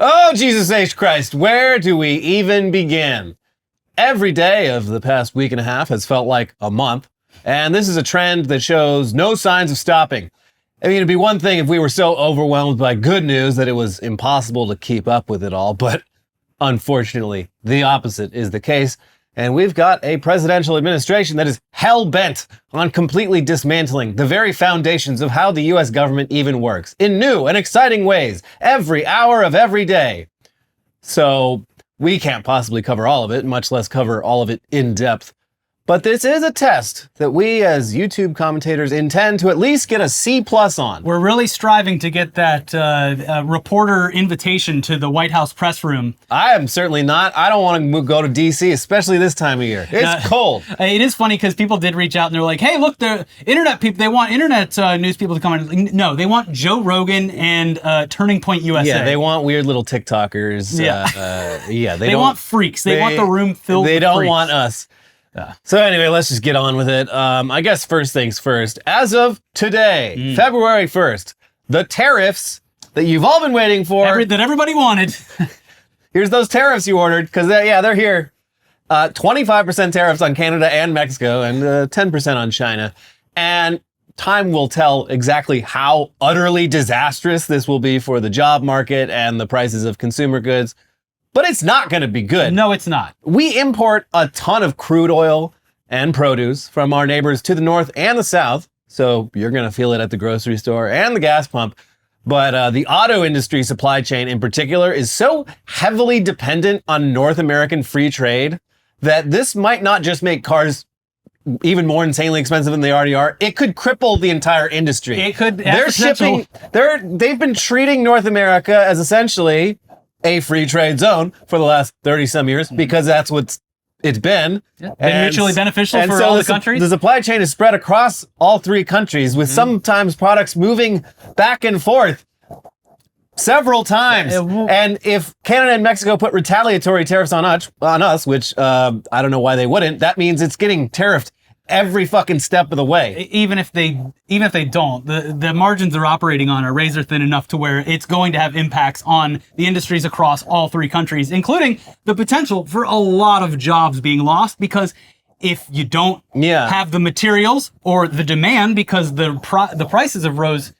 Oh, Jesus H. Christ, where do we even begin? Every day of the past week and a half has felt like a month, and this is a trend that shows no signs of stopping. I mean, it'd be one thing if we were so overwhelmed by good news that it was impossible to keep up with it all, but unfortunately, the opposite is the case, and we've got a presidential administration that is hell-bent on completely dismantling the very foundations of how the U.S. government even works, in new and exciting ways, every hour of every day. So, we can't possibly cover all of it, much less cover all of it in depth. But this is a test that we as YouTube commentators intend to at least get a C+ on. We're really striving to get that reporter invitation to the White House press room. I am certainly not. I don't want to go to DC, especially this time of year. It's cold. It is funny because people did reach out and they're like, hey, look, the internet people, they want internet news people to come in. No, they want Joe Rogan and Turning Point USA. Yeah, they want weird little TikTokers. They want freaks. They want the room filled with freaks. They don't want us. So anyway, let's just get on with it. I guess first things first. As of today, February 1st, the tariffs that you've all been waiting for. That everybody wanted. Here's those tariffs you ordered, because they're here. 25% tariffs on Canada and Mexico, and 10% on China. And time will tell exactly how utterly disastrous this will be for the job market and the prices of consumer goods. But it's not going to be good. No, it's not. We import a ton of crude oil and produce from our neighbors to the north and the south. So you're going to feel it at the grocery store and the gas pump. But the auto industry supply chain in particular is so heavily dependent on North American free trade that this might not just make cars even more insanely expensive than they already are. It could cripple the entire industry. It could. They've been treating North America as essentially a free trade zone for the last 30 some years because that's what it's been. Yeah. Been mutually beneficial for all the countries. The supply chain is spread across all three countries with sometimes products moving back and forth several times. And if Canada and Mexico put retaliatory tariffs on us, which I don't know why they wouldn't, that means it's getting tariffed every fucking step of the way. Even if they don't, the margins they're operating on are razor thin enough to where it's going to have impacts on the industries across all three countries, including the potential for a lot of jobs being lost because if you don't have the materials or the demand because the prices have rose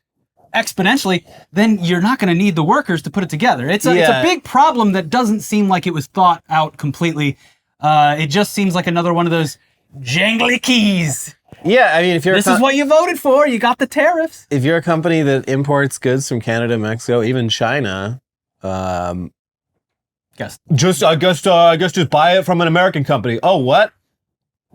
exponentially, then you're not going to need the workers to put it together. It's a big problem that doesn't seem like it was thought out completely. It just seems like another one of those jangly keys. Yeah, I mean, if this is what you voted for, you got the tariffs. If you're a company that imports goods from Canada, Mexico, even China, I guess just buy it from an American company. Oh, what?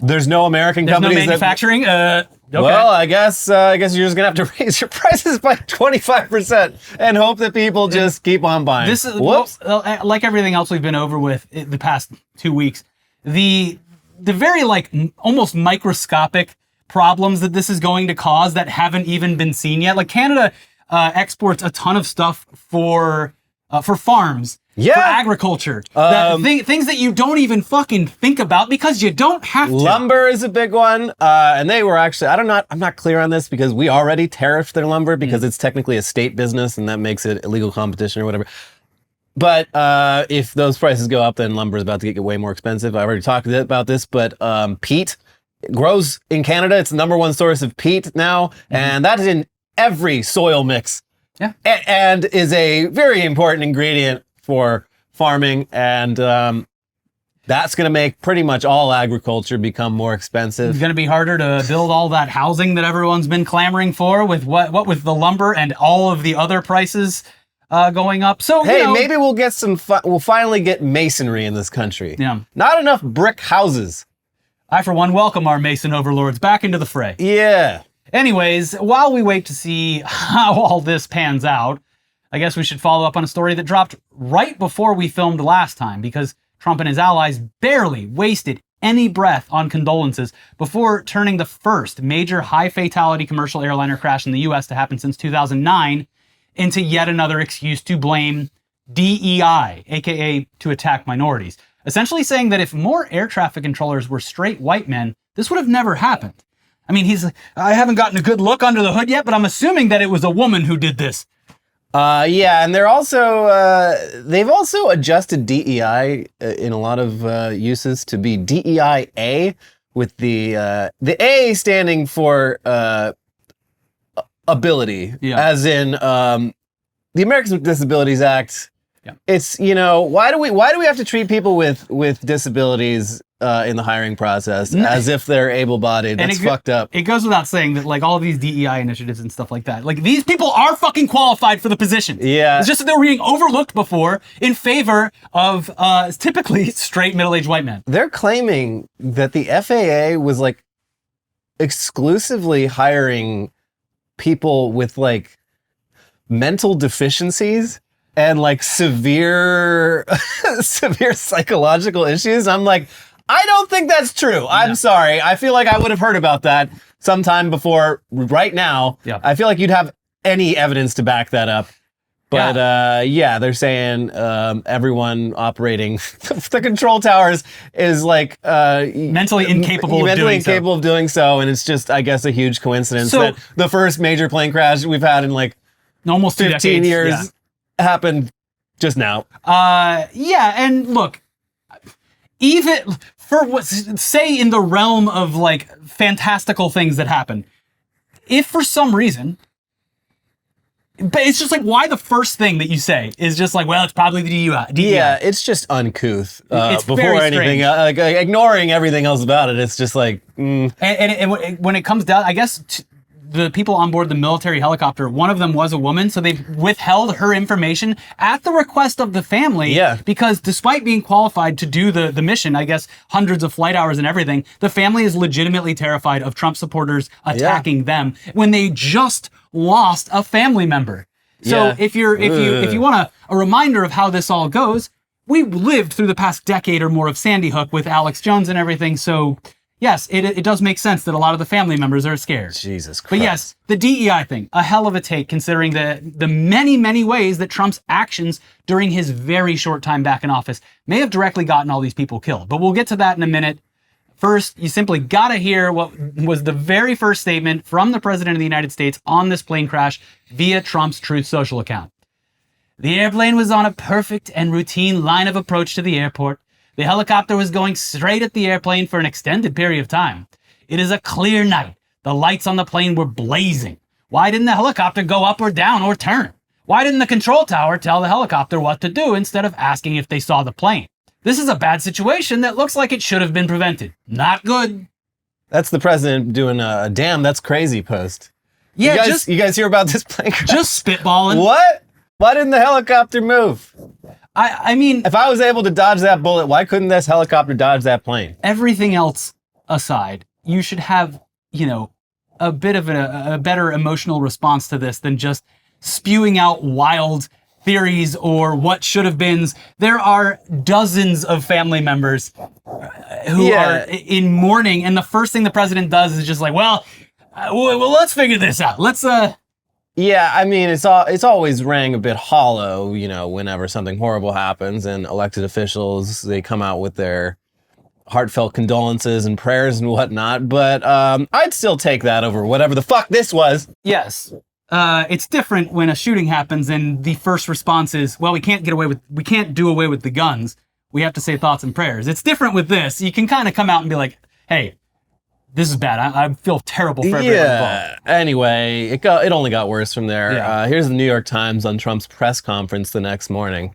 There's no American companies. There's no manufacturing. Okay. Well, I guess you're just gonna have to raise your prices by 25% and hope that people just keep on buying. This is like everything else we've been over with the past 2 weeks. The very almost microscopic problems that this is going to cause that haven't even been seen yet. Like Canada exports a ton of stuff for farms, for agriculture, things that you don't even fucking think about because you don't have to. Lumber is a big one, and they were actually I'm not clear on this because we already tariffed their lumber because it's technically a state business and that makes it illegal competition or whatever. But if those prices go up, then lumber is about to get way more expensive. I already talked about this, but peat grows in Canada. It's the number one source of peat now, and that is in every soil mix. Yeah, and is a very important ingredient for farming, and that's going to make pretty much all agriculture become more expensive. It's going to be harder to build all that housing that everyone's been clamoring for with what with the lumber and all of the other prices going up. So hey, maybe we'll get we'll finally get masonry in this country. Yeah. Not enough brick houses. I, for one, welcome our Mason overlords back into the fray. Yeah. Anyways, while we wait to see how all this pans out, I guess we should follow up on a story that dropped right before we filmed last time because Trump and his allies barely wasted any breath on condolences before turning the first major high-fatality commercial airliner crash in the U.S. to happen since 2009 into yet another excuse to blame DEI, aka to attack minorities. Essentially saying that if more air traffic controllers were straight white men, this would have never happened. I mean, I haven't gotten a good look under the hood yet, but I'm assuming that it was a woman who did this. Yeah, and they've also adjusted DEI in a lot of uses to be DEI-A, with the A standing for ability, as in the Americans with Disabilities Act. Yeah. It's, why do we have to treat people with disabilities in the hiring process as if they're able-bodied? That's fucked up. It goes without saying that, like, all of these DEI initiatives and stuff like that, like, these people are fucking qualified for the position. Yeah. It's just that they were being overlooked before in favor of typically straight middle-aged white men. They're claiming that the FAA was, like, exclusively hiring people with, like, mental deficiencies and, like, severe psychological issues. I'm like, I don't think that's true. I'm sorry. I feel like I would have heard about that sometime before right now. Yeah. I feel like you'd have any evidence to back that up. But they're saying everyone operating the control towers is like mentally incapable of doing so. And it's just, I guess, a huge coincidence that the first major plane crash we've had in like almost 15 years happened just now. And look, even for say in the realm of like fantastical things that happen, if for some reason, but it's just like, why the first thing that you say is just like, well, it's probably the DEI. Yeah, it's just uncouth. It's before very anything, strange. Ignoring everything else about it, it's just like. And when it comes down, I guess the people on board the military helicopter, one of them was a woman, so they withheld her information at the request of the family. Yeah. Because despite being qualified to do the mission, I guess hundreds of flight hours and everything, the family is legitimately terrified of Trump supporters attacking them when they just lost a family member. So if you want a reminder of how this all goes, we lived through the past decade or more of Sandy Hook with Alex Jones and everything. So yes, it does make sense that a lot of the family members are scared. Jesus Christ. But yes, the DEI thing, a hell of a take considering the many, many ways that Trump's actions during his very short time back in office may have directly gotten all these people killed. But we'll get to that in a minute. First, you simply gotta hear what was the very first statement from the President of the United States on this plane crash via Trump's Truth Social account. The airplane was on a perfect and routine line of approach to the airport. The helicopter was going straight at the airplane for an extended period of time. It is a clear night. The lights on the plane were blazing. Why didn't the helicopter go up or down or turn? Why didn't the control tower tell the helicopter what to do instead of asking if they saw the plane? This is a bad situation that looks like it should have been prevented. Not good. That's the president doing a damn that's crazy post. Yeah, you guys hear about this plane crash? Just spitballing. What? Why didn't the helicopter move? I mean, if I was able to dodge that bullet, why couldn't this helicopter dodge that plane? Everything else aside, you should have, a bit of a better emotional response to this than just spewing out wild theories or what should have been. There are dozens of family members who are in mourning, and the first thing the president does is just like, well, let's figure this out. Yeah, I mean, it's always rang a bit hollow, whenever something horrible happens and elected officials, they come out with their heartfelt condolences and prayers and whatnot, but I'd still take that over whatever the fuck this was. Yes. It's different when a shooting happens and the first response is, well, we can't do away with the guns. We have to say thoughts and prayers. It's different with this. You can kind of come out and be like, hey, this is bad. I feel terrible for everyone involved. Anyway, it only got worse from there. Yeah. Here's the New York Times on Trump's press conference the next morning.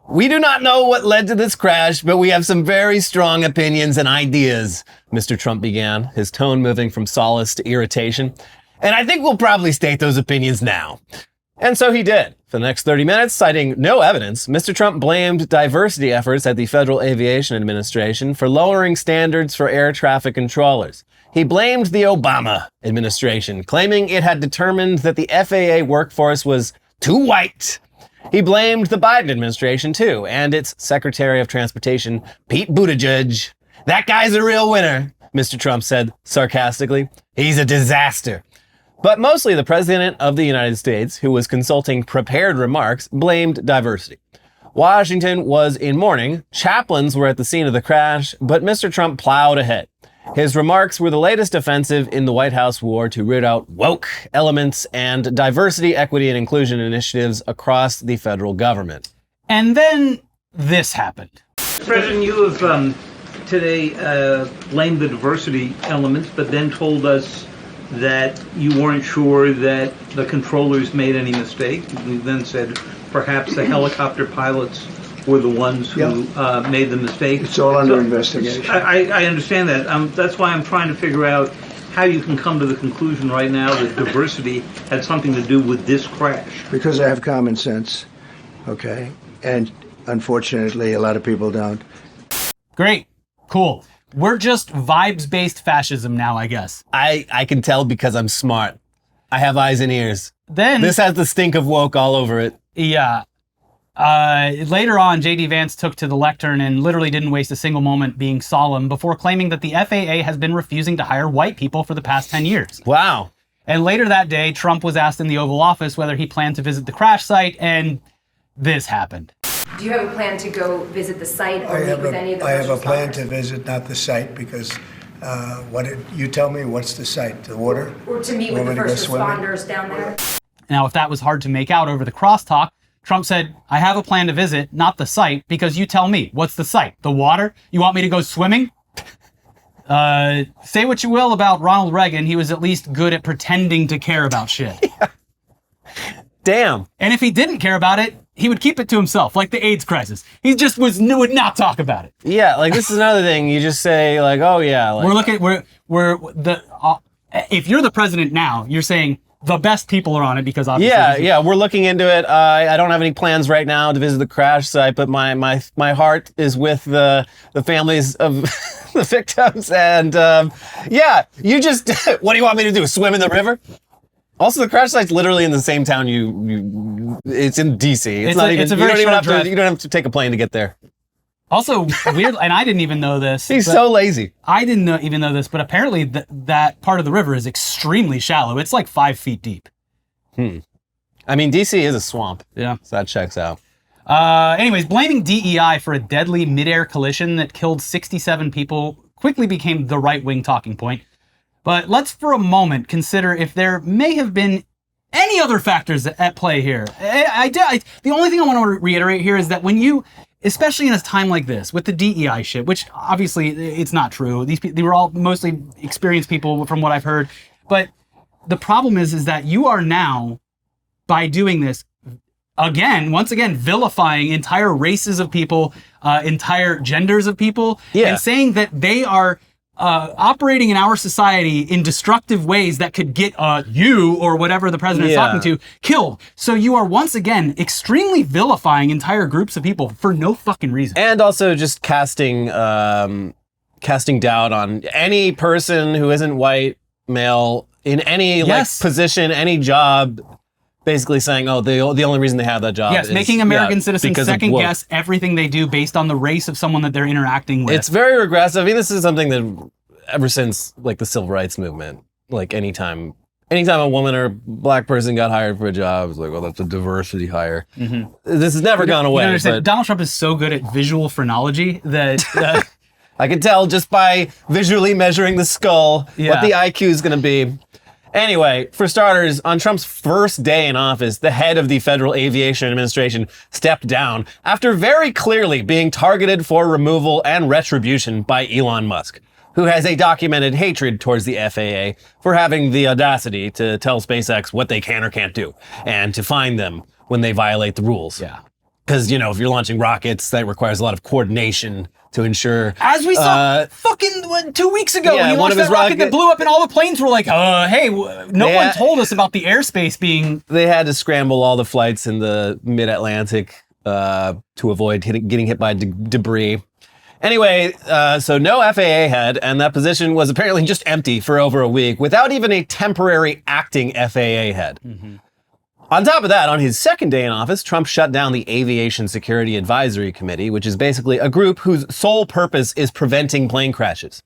We do not know what led to this crash, but we have some very strong opinions and ideas, Mr. Trump began, his tone moving from solace to irritation. And I think we'll probably state those opinions now. And so he did. For the next 30 minutes, citing no evidence, Mr. Trump blamed diversity efforts at the Federal Aviation Administration for lowering standards for air traffic controllers. He blamed the Obama administration, claiming it had determined that the FAA workforce was too white. He blamed the Biden administration, too, and its Secretary of Transportation, Pete Buttigieg. That guy's a real winner, Mr. Trump said sarcastically. He's a disaster. But mostly the President of the United States, who was consulting prepared remarks, blamed diversity. Washington was in mourning. Chaplains were at the scene of the crash, but Mr. Trump plowed ahead. His remarks were the latest offensive in the White House war to root out woke elements and diversity, equity, and inclusion initiatives across the federal government. And then this happened. President, you have today blamed the diversity elements, but then told us that you weren't sure that the controllers made any mistake. You then said perhaps the helicopter pilots were the ones who made the mistake. It's all under investigation. I understand that. That's why I'm trying to figure out how you can come to the conclusion right now that diversity had something to do with this crash. Because I have common sense, okay? And unfortunately, a lot of people don't. Great. Cool. We're just vibes-based fascism now, I guess. I can tell because I'm smart. I have eyes and ears. Then This has the stink of woke all over it. Yeah. Later on, J.D. Vance took to the lectern and literally didn't waste a single moment being solemn before claiming that the FAA has been refusing to hire white people for the past 10 years. Wow. And later that day, Trump was asked in the Oval Office whether he planned to visit the crash site, and this happened. Do you have a plan to go visit the site or meet with any of the I have a first plan responders? to visit, not the site, because you tell me what's the site? The water? Or to meet with the Want me to go first swimming? responders down there? Now, if that was hard to make out over the crosstalk, Trump said, I have a plan to visit, not the site, because you tell me. What's the site? The water? You want me to go swimming? Say what you will about Ronald Reagan, he was at least good at pretending to care about shit. Damn. And if he didn't care about it, he would keep it to himself, like the AIDS crisis. He just would not talk about it. Yeah, like this is another thing. You just say like, oh yeah. Like, If you're the president now, you're saying the best people are on it because obviously. yeah, we're looking into it. I don't have any plans right now to visit the crash site, but my heart is with the families of the victims. And yeah, you just, what do you want me to do? Swim in the river? Also, the crash site's literally in the same town it's in DC. It's not even, it's a very you don't short drive. you don't have to take a plane to get there. Also, weird, and I didn't even know this. He's but so lazy. I didn't even know this, but apparently that part of the river is extremely shallow. It's like 5 feet deep. I mean, DC is a swamp. Yeah. So that checks out. Anyways, blaming DEI for a deadly midair collision that killed 67 people quickly became the right-wing talking point. But let's for a moment consider if there may have been any other factors at play here. The only thing I want to reiterate here is that when you, especially in a time like this, with the DEI shit, which obviously it's not true. They were all mostly experienced people from what I've heard. But the problem is that you are now, by doing this, once again, vilifying entire races of people, entire genders of people, and saying that they are operating in our society in destructive ways that could get you or whatever the president is talking to killed. So you are once again extremely vilifying entire groups of people for no fucking reason. And also just casting doubt on any person who isn't white, male, in any position, any job. Basically saying, oh, the only reason they have that job is... making American citizens second woke. guess everything they do based on the race of someone that they're interacting with. It's very regressive. I mean, this is something that ever since like the civil rights movement, like anytime a woman or black person got hired for a job, it's like, well, that's a diversity hire. Mm-hmm. This has never gone away. But Donald Trump is so good at visual phrenology that... I can tell just by visually measuring the skull what the IQ is going to be. Anyway, for starters, on Trump's first day in office, the head of the Federal Aviation Administration stepped down after very clearly being targeted for removal and retribution by Elon Musk, who has a documented hatred towards the FAA for having the audacity to tell SpaceX what they can or can't do and to fine them when they violate the rules. Yeah. Because, if you're launching rockets, that requires a lot of coordination to ensure. As we saw fucking 2 weeks ago, when he launched that rocket that blew up and all the planes were like, hey, no one told us about the airspace being... They had to scramble all the flights in the mid-Atlantic to avoid getting hit by debris. Anyway, so no FAA head, and that position was apparently just empty for over a week without even a temporary acting FAA head. Mm-hmm. On top of that, on his second day in office, Trump shut down the Aviation Security Advisory Committee, which is basically a group whose sole purpose is preventing plane crashes.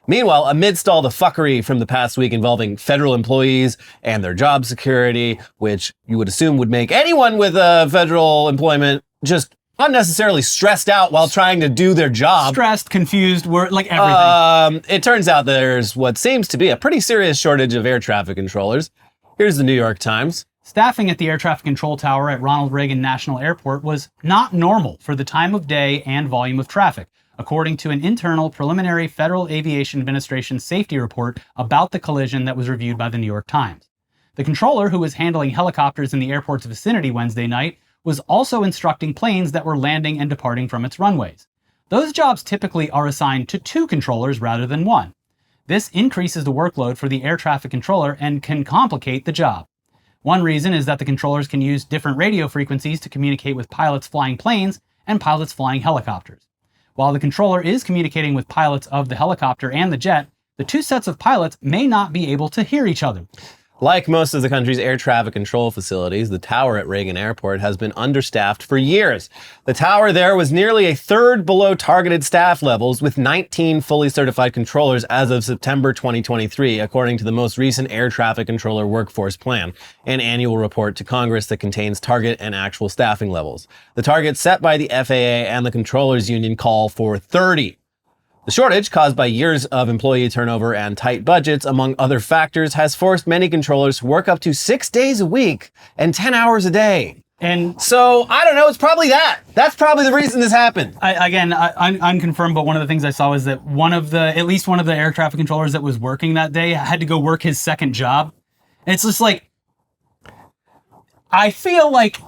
Meanwhile, amidst all the fuckery from the past week involving federal employees and their job security, which you would assume would make anyone with federal employment just unnecessarily stressed out while trying to do their job. Stressed, confused, like everything. It turns out there's what seems to be a pretty serious shortage of air traffic controllers. Here's the New York Times. Staffing at the air traffic control tower at Ronald Reagan National Airport was not normal for the time of day and volume of traffic, according to an internal preliminary Federal Aviation Administration safety report about the collision that was reviewed by the New York Times. The controller, who was handling helicopters in the airport's vicinity Wednesday night, was also instructing planes that were landing and departing from its runways. Those jobs typically are assigned to 2 controllers rather than 1. This increases the workload for the air traffic controller and can complicate the job. One reason is that the controllers can use different radio frequencies to communicate with pilots flying planes and pilots flying helicopters. While the controller is communicating with pilots of the helicopter and the jet, the 2 sets of pilots may not be able to hear each other. Like most of the country's air traffic control facilities, the tower at Reagan Airport has been understaffed for years. The tower there was nearly a third below targeted staff levels, with 19 fully certified controllers as of September 2023, according to the most recent air traffic controller workforce plan, an annual report to Congress that contains target and actual staffing levels. The targets set by the FAA and the Controllers Union call for 30. The shortage, caused by years of employee turnover and tight budgets, among other factors, has forced many controllers to work up to 6 days a week and 10 hours a day. And so, I don't know, it's probably that. That's probably the reason this happened. Unconfirmed, but one of the things I saw was that at least one of the air traffic controllers that was working that day had to go work his second job. And it's just like, I feel like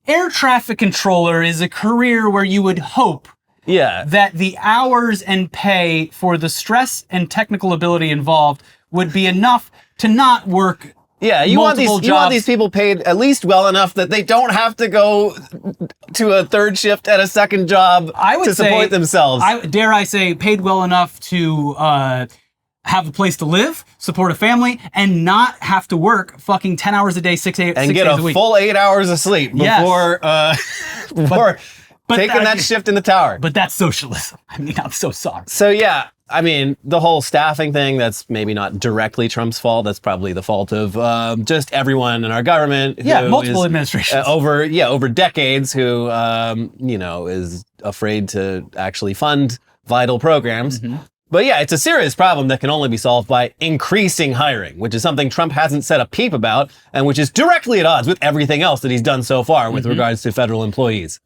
air traffic controller is a career where you would hope that the hours and pay for the stress and technical ability involved would be enough to not work. Yeah, you want these people paid at least well enough that they don't have to go to a third shift at a second job to support themselves. Dare I say, paid well enough to have a place to live, support a family, and not have to work fucking 10 hours a day, 6 days a week. And get a full 8 hours of sleep before taking that shift in the tower. But that's socialism. I mean, I'm so sorry. So yeah, I mean, the whole staffing thing, that's maybe not directly Trump's fault. That's probably the fault of just everyone in our government. Multiple administrations. Over decades who, is afraid to actually fund vital programs. Mm-hmm. But yeah, it's a serious problem that can only be solved by increasing hiring, which is something Trump hasn't said a peep about, and which is directly at odds with everything else that he's done so far with regards to federal employees.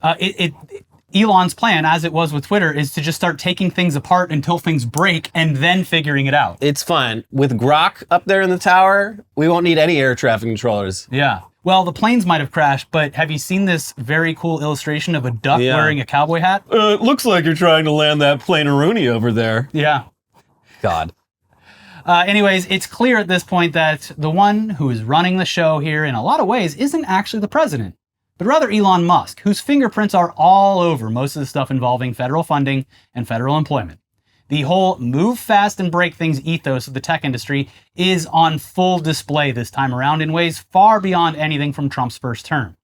Elon's plan, as it was with Twitter, is to just start taking things apart until things break and then figuring it out. It's fine. With Grok up there in the tower, we won't need any air traffic controllers. Yeah. Well, the planes might have crashed, but have you seen this very cool illustration of a duck wearing a cowboy hat? It looks like you're trying to land that plane-a-rooney over there. Yeah. God. Anyways, it's clear at this point that the one who is running the show here in a lot of ways isn't actually the president, but rather Elon Musk, whose fingerprints are all over most of the stuff involving federal funding and federal employment. The whole move fast and break things ethos of the tech industry is on full display this time around in ways far beyond anything from Trump's first term.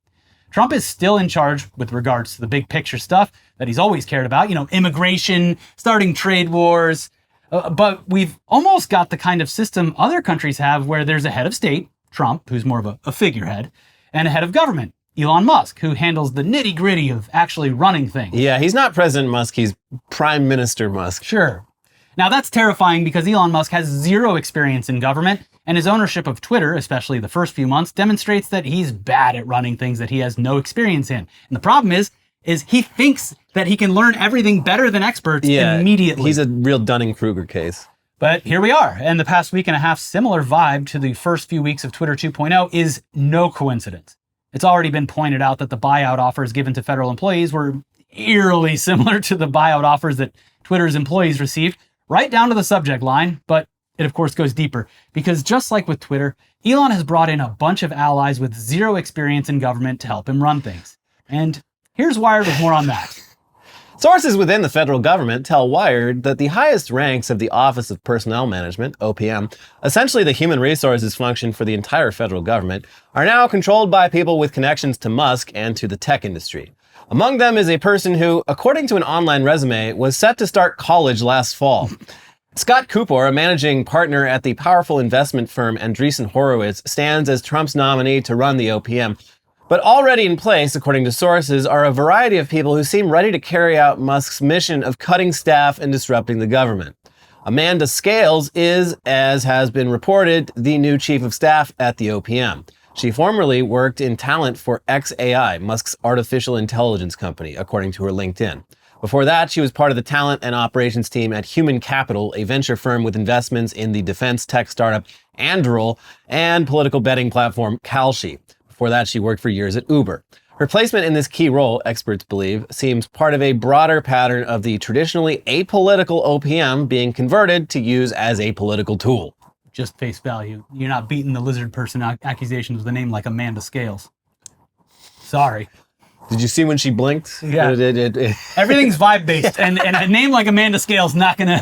Trump is still in charge with regards to the big picture stuff that he's always cared about, immigration, starting trade wars. But we've almost got the kind of system other countries have where there's a head of state, Trump, who's more of a figurehead, and a head of government, Elon Musk, who handles the nitty-gritty of actually running things. Yeah, he's not President Musk, he's Prime Minister Musk. Sure. Now that's terrifying because Elon Musk has zero experience in government, and his ownership of Twitter, especially the first few months, demonstrates that he's bad at running things that he has no experience in. And the problem is he thinks that he can learn everything better than experts immediately. He's a real Dunning-Kruger case. But here we are, and the past week and a half similar vibe to the first few weeks of Twitter 2.0 is no coincidence. It's already been pointed out that the buyout offers given to federal employees were eerily similar to the buyout offers that Twitter's employees received, right down to the subject line, but it of course goes deeper, because just like with Twitter, Elon has brought in a bunch of allies with zero experience in government to help him run things. And here's Wired with more on that. Sources within the federal government tell Wired that the highest ranks of the Office of Personnel Management, OPM, essentially the human resources function for the entire federal government, are now controlled by people with connections to Musk and to the tech industry. Among them is a person who, according to an online resume, was set to start college last fall. Scott Cooper, a managing partner at the powerful investment firm Andreessen Horowitz, stands as Trump's nominee to run the OPM, But already in place, according to sources, are a variety of people who seem ready to carry out Musk's mission of cutting staff and disrupting the government. Amanda Scales is, as has been reported, the new chief of staff at the OPM. She formerly worked in talent for xAI, Musk's artificial intelligence company, according to her LinkedIn. Before that, she was part of the talent and operations team at Human Capital, a venture firm with investments in the defense tech startup Anduril and political betting platform Kalshi. Before that, she worked for years at Uber. Her placement in this key role, experts believe, seems part of a broader pattern of the traditionally apolitical OPM being converted to use as a political tool. Just face value. You're not beating the lizard person accusations with a name like Amanda Scales. Sorry. Did you see when she blinked? Yeah. Everything's vibe-based, and a name like Amanda Scales not gonna...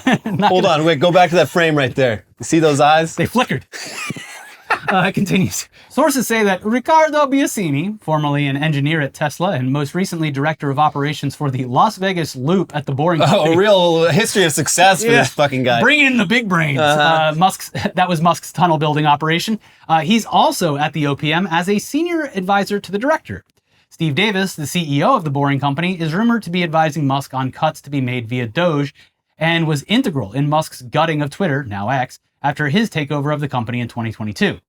Hold on, wait, go back to that frame right there. You see those eyes? They flickered. It continues. Sources say that Riccardo Biasini, formerly an engineer at Tesla and most recently director of operations for the Las Vegas Loop at the Boring Company. Oh, a real history of success for this fucking guy. Bring in the big brains. That was Musk's tunnel building operation. He's also at the OPM as a senior advisor to the director. Steve Davis, the CEO of the Boring Company, is rumored to be advising Musk on cuts to be made via Doge and was integral in Musk's gutting of Twitter, now X, after his takeover of the company in 2022.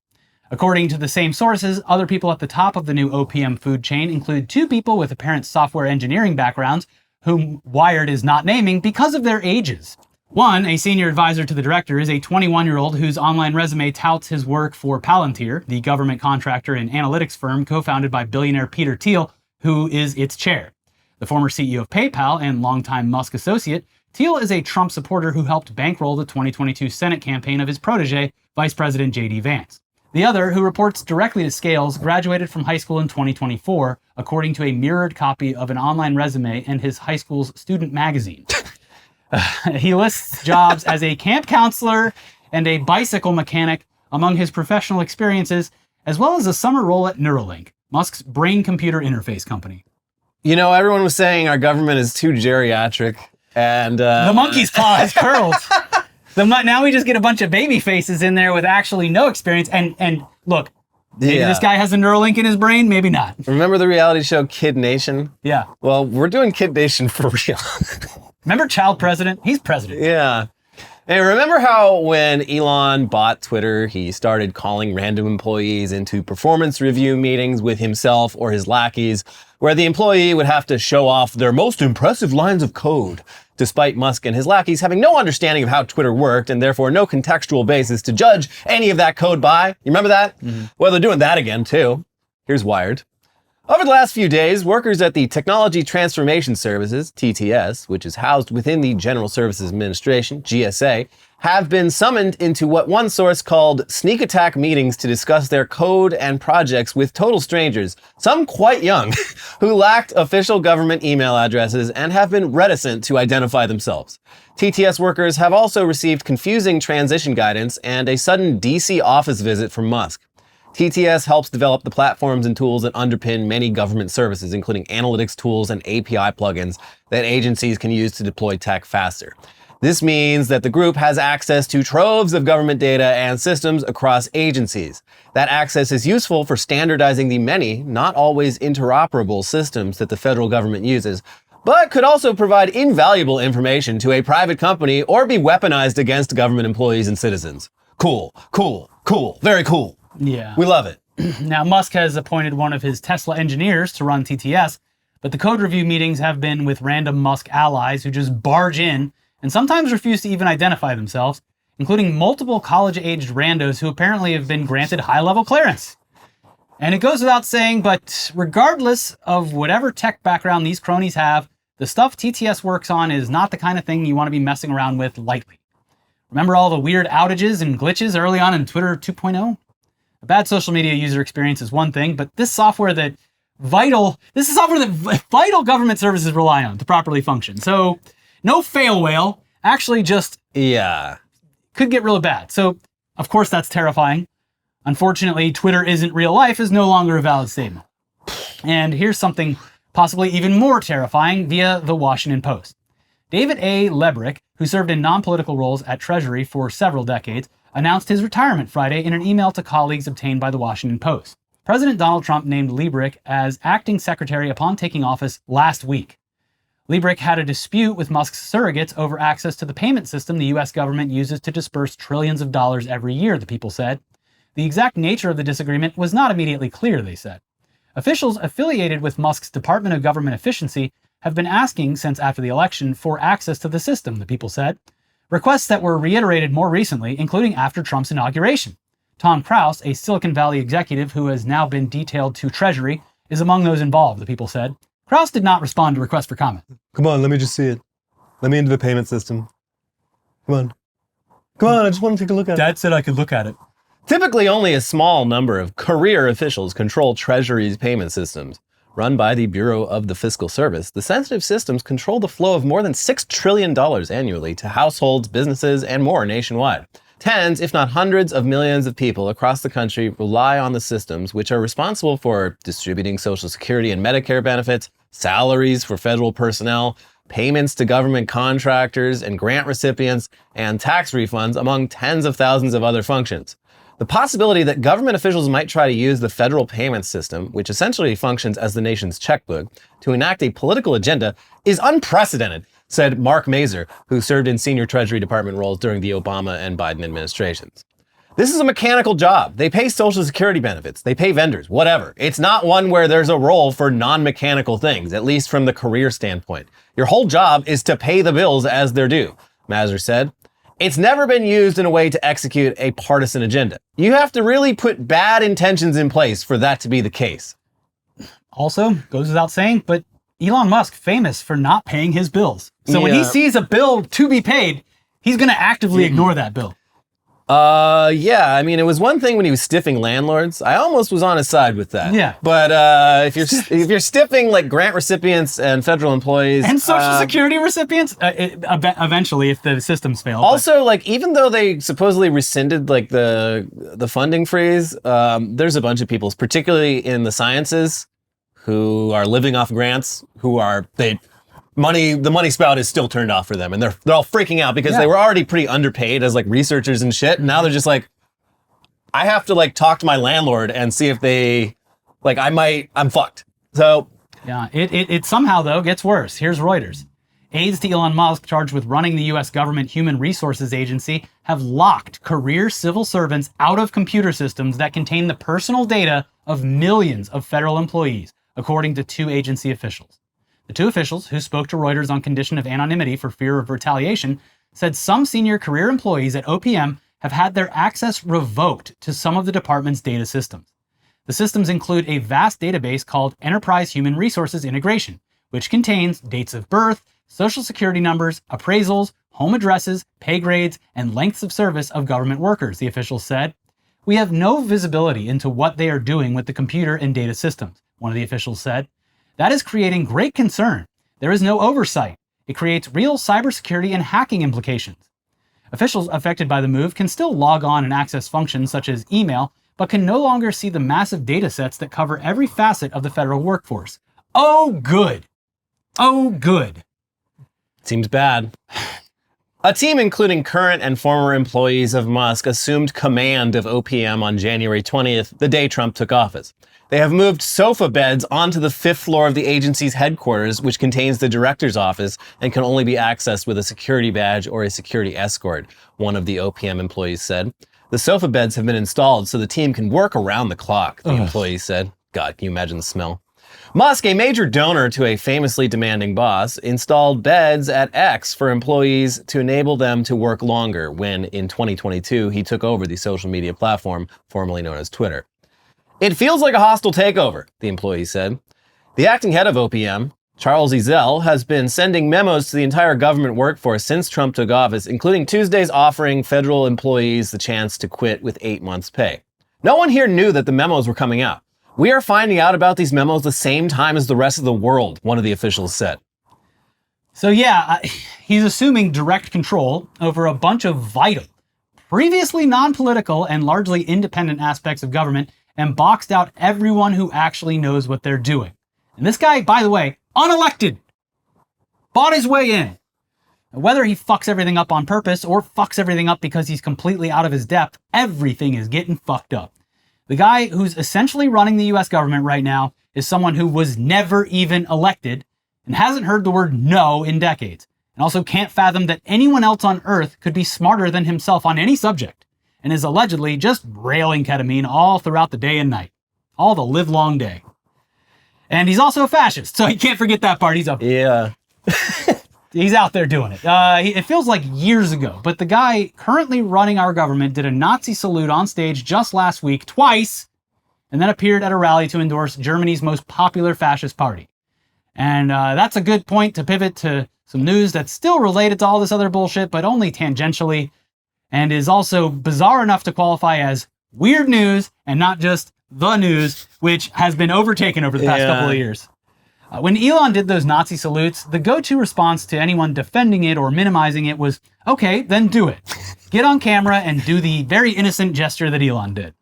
According to the same sources, other people at the top of the new OPM food chain include two people with apparent software engineering backgrounds, whom Wired is not naming because of their ages. One, a senior advisor to the director, is a 21-year-old whose online resume touts his work for Palantir, the government contractor and analytics firm co-founded by billionaire Peter Thiel, who is its chair. The former CEO of PayPal and longtime Musk associate, Thiel is a Trump supporter who helped bankroll the 2022 Senate campaign of his protege, Vice President J.D. Vance. The other, who reports directly to Scales, graduated from high school in 2024, according to a mirrored copy of an online resume and his high school's student magazine. He lists jobs as a camp counselor and a bicycle mechanic among his professional experiences, as well as a summer role at Neuralink, Musk's brain-computer interface company. You know, everyone was saying our government is too geriatric, and... the monkey's paw has curled. Now we just get a bunch of baby faces in there with actually no experience. And look, maybe this guy has a Neuralink in his brain, maybe not. Remember the reality show Kid Nation? Yeah. Well, we're doing Kid Nation for real. Remember Child President? He's president. Yeah. Hey, remember how when Elon bought Twitter, he started calling random employees into performance review meetings with himself or his lackeys, where the employee would have to show off their most impressive lines of code, despite Musk and his lackeys having no understanding of how Twitter worked and therefore no contextual basis to judge any of that code by. You remember that? Mm-hmm. Well, they're doing that again, too. Here's Wired. Over the last few days, workers at the Technology Transformation Services, TTS, which is housed within the General Services Administration, GSA, have been summoned into what one source called sneak attack meetings to discuss their code and projects with total strangers, some quite young, who lacked official government email addresses and have been reticent to identify themselves. TTS workers have also received confusing transition guidance and a sudden DC office visit from Musk. TTS helps develop the platforms and tools that underpin many government services, including analytics tools and API plugins that agencies can use to deploy tech faster. This means that the group has access to troves of government data and systems across agencies. That access is useful for standardizing the many, not always interoperable systems that the federal government uses, but could also provide invaluable information to a private company or be weaponized against government employees and citizens. Cool, cool, cool, very cool. Yeah. We love it. Now, Musk has appointed one of his Tesla engineers to run TTS, but the code review meetings have been with random Musk allies who just barge in and sometimes refuse to even identify themselves, including multiple college-aged randos who apparently have been granted high-level clearance. And it goes without saying, but regardless of whatever tech background these cronies have, the stuff TTS works on is not the kind of thing you want to be messing around with lightly. Remember all the weird outages and glitches early on in Twitter 2.0? A bad social media user experience is one thing, but this is software that vital government services rely on to properly function. So no fail whale, actually just could get really bad. So of course that's terrifying. Unfortunately, Twitter isn't real life is no longer a valid statement. And here's something possibly even more terrifying via the Washington Post. David A. Lebrick, who served in non-political roles at Treasury for several decades, announced his retirement Friday in an email to colleagues obtained by the Washington Post. President Donald Trump named Liebrick as acting secretary upon taking office last week. Liebrick had a dispute with Musk's surrogates over access to the payment system the U.S. government uses to disperse trillions of dollars every year, the people said. The exact nature of the disagreement was not immediately clear, they said. Officials affiliated with Musk's Department of Government Efficiency have been asking since after the election for access to the system, the people said. Requests that were reiterated more recently, including after Trump's inauguration. Tom Krause, a Silicon Valley executive who has now been detailed to Treasury, is among those involved, the people said. Krause did not respond to requests for comment. Come on, let me just see it. Let me into the payment system. Come on. Come on, I just want to take a look at it. Dad said I could look at it. Typically, only a small number of career officials control Treasury's payment systems. Run by the Bureau of the Fiscal Service, the sensitive systems control the flow of more than $6 trillion annually to households, businesses, and more nationwide. Tens, if not hundreds of millions of people across the country rely on the systems, which are responsible for distributing Social Security and Medicare benefits, salaries for federal personnel, payments to government contractors and grant recipients, and tax refunds, among tens of thousands of other functions. The possibility that government officials might try to use the federal payment system, which essentially functions as the nation's checkbook, to enact a political agenda is unprecedented, said Mark Mazur, who served in senior Treasury Department roles during the Obama and Biden administrations. This is a mechanical job. They pay Social Security benefits. They pay vendors, whatever. It's not one where there's a role for non-mechanical things, at least from the career standpoint. Your whole job is to pay the bills as they're due, Mazur said. It's never been used in a way to execute a partisan agenda. You have to really put bad intentions in place for that to be the case. Also, goes without saying, but Elon Musk famous for not paying his bills. So when he sees a bill to be paid, he's going to actively ignore that bill. Yeah, I mean, it was one thing when he was stiffing landlords. I almost was on his side with that. Yeah. But if you're stiffing like grant recipients and federal employees And Social Security recipients, eventually, if the systems fail. Also, like, even though they supposedly rescinded like the funding freeze, there's a bunch of people, particularly in the sciences, who are living off grants, the money spout is still turned off for them, and they're all freaking out because they were already pretty underpaid as like researchers and shit. And now they're just like, I have to like talk to my landlord and see if they like I'm fucked. So yeah, it somehow though gets worse. Here's Reuters. Aides to Elon Musk charged with running the U.S. government Human Resources Agency have locked career civil servants out of computer systems that contain the personal data of millions of federal employees, according to two agency officials. The two officials, who spoke to Reuters on condition of anonymity for fear of retaliation, said some senior career employees at OPM have had their access revoked to some of the department's data systems. The systems include a vast database called Enterprise Human Resources Integration, which contains dates of birth, social security numbers, appraisals, home addresses, pay grades, and lengths of service of government workers, the officials said. We have no visibility into what they are doing with the computer and data systems, one of the officials said. That is creating great concern. There is no oversight. It creates real cybersecurity and hacking implications. Officials affected by the move can still log on and access functions such as email, but can no longer see the massive data sets that cover every facet of the federal workforce. Oh, good. Oh, good. seems bad. A team including current and former employees of Musk assumed command of OPM on January 20th, the day Trump took office. They have moved sofa beds onto the 5th floor of the agency's headquarters, which contains the director's office and can only be accessed with a security badge or a security escort, one of the OPM employees said. The sofa beds have been installed so the team can work around the clock, the employee said. God, can you imagine the smell? Musk, a major donor to a famously demanding boss, installed beds at X for employees to enable them to work longer when, in 2022, he took over the social media platform formerly known as Twitter. It feels like a hostile takeover, the employee said. The acting head of OPM, Charles Ezell, has been sending memos to the entire government workforce since Trump took office, including Tuesday's offering federal employees the chance to quit with 8 months' pay. No one here knew that the memos were coming out. We are finding out about these memos the same time as the rest of the world, one of the officials said. So yeah, he's assuming direct control over a bunch of vital, previously non-political and largely independent aspects of government, and boxed out everyone who actually knows what they're doing. And this guy, by the way, unelected, bought his way in. Whether he fucks everything up on purpose or fucks everything up because he's completely out of his depth, everything is getting fucked up. The guy who's essentially running the US government right now is someone who was never even elected and hasn't heard the word no in decades, and also can't fathom that anyone else on Earth could be smarter than himself on any subject, and is allegedly just railing ketamine all throughout the day and night, all the livelong day. And he's also a fascist, so you can't forget that part. He's out there doing it. It feels like years ago, but the guy currently running our government did a Nazi salute on stage just last week, twice, and then appeared at a rally to endorse Germany's most popular fascist party. And that's a good point to pivot to some news that's still related to all this other bullshit, but only tangentially, and is also bizarre enough to qualify as weird news and not just the news, which has been overtaken over the past couple of years. When Elon did those Nazi salutes, the go-to response to anyone defending it or minimizing it was, okay, then do it. Get on camera and do the very innocent gesture that Elon did.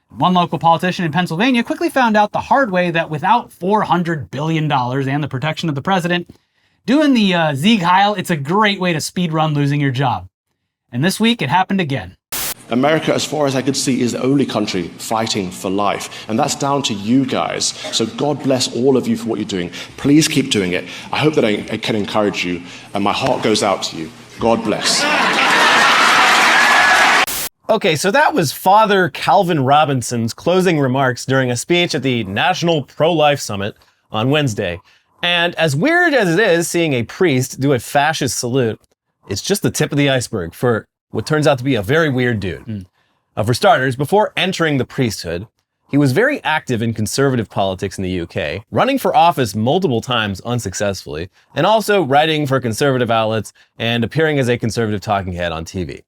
One local politician in Pennsylvania quickly found out the hard way that without $400 billion and the protection of the president, doing the Sieg Heil, it's a great way to speedrun losing your job. And this week, it happened again. America, as far as I could see, is the only country fighting for life. And that's down to you guys. So God bless all of you for what you're doing. Please keep doing it. I hope that I can encourage you. And my heart goes out to you. God bless. Okay, so that was Father Calvin Robinson's closing remarks during a speech at the National Pro-Life Summit on Wednesday. And as weird as it is seeing a priest do a fascist salute, it's just the tip of the iceberg for what turns out to be a very weird dude. For starters, before entering the priesthood, he was very active in conservative politics in the UK, running for office multiple times unsuccessfully, and also writing for conservative outlets and appearing as a conservative talking head on TV.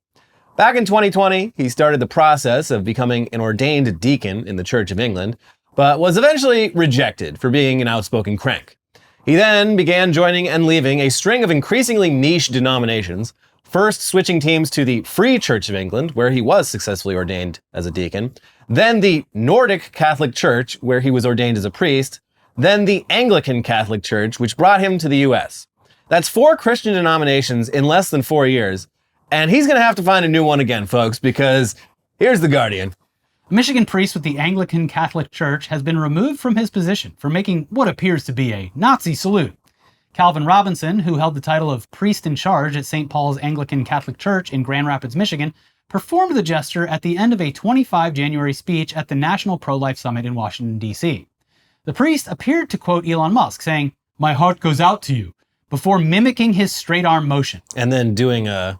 Back in 2020, he started the process of becoming an ordained deacon in the Church of England, but was eventually rejected for being an outspoken crank. He then began joining and leaving a string of increasingly niche denominations, first switching teams to the Free Church of England, where he was successfully ordained as a deacon, then the Nordic Catholic Church, where he was ordained as a priest, then the Anglican Catholic Church, which brought him to the US. That's 4 Christian denominations in less than 4 years, and he's gonna have to find a new one again, folks, because here's The Guardian. A Michigan priest with the Anglican Catholic Church has been removed from his position for making what appears to be a Nazi salute. Calvin Robinson, who held the title of priest in charge at St. Paul's Anglican Catholic Church in Grand Rapids, Michigan, performed the gesture at the end of a 25 January speech at the National Pro-Life Summit in Washington, D.C. The priest appeared to quote Elon Musk, saying, "My heart goes out to you," before mimicking his straight arm motion. And then doing a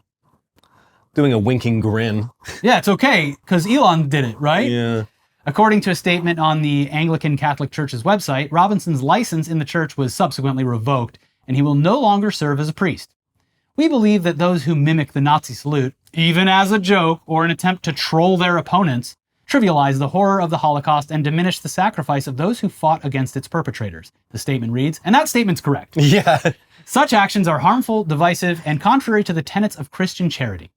winking grin. Yeah, it's okay, because Elon did it, right? Yeah. According to a statement on the Anglican Catholic Church's website, Robinson's license in the church was subsequently revoked, and he will no longer serve as a priest. We believe that those who mimic the Nazi salute, even as a joke or an attempt to troll their opponents, trivialize the horror of the Holocaust and diminish the sacrifice of those who fought against its perpetrators, the statement reads, and that statement's correct. Yeah. Such actions are harmful, divisive, and contrary to the tenets of Christian charity.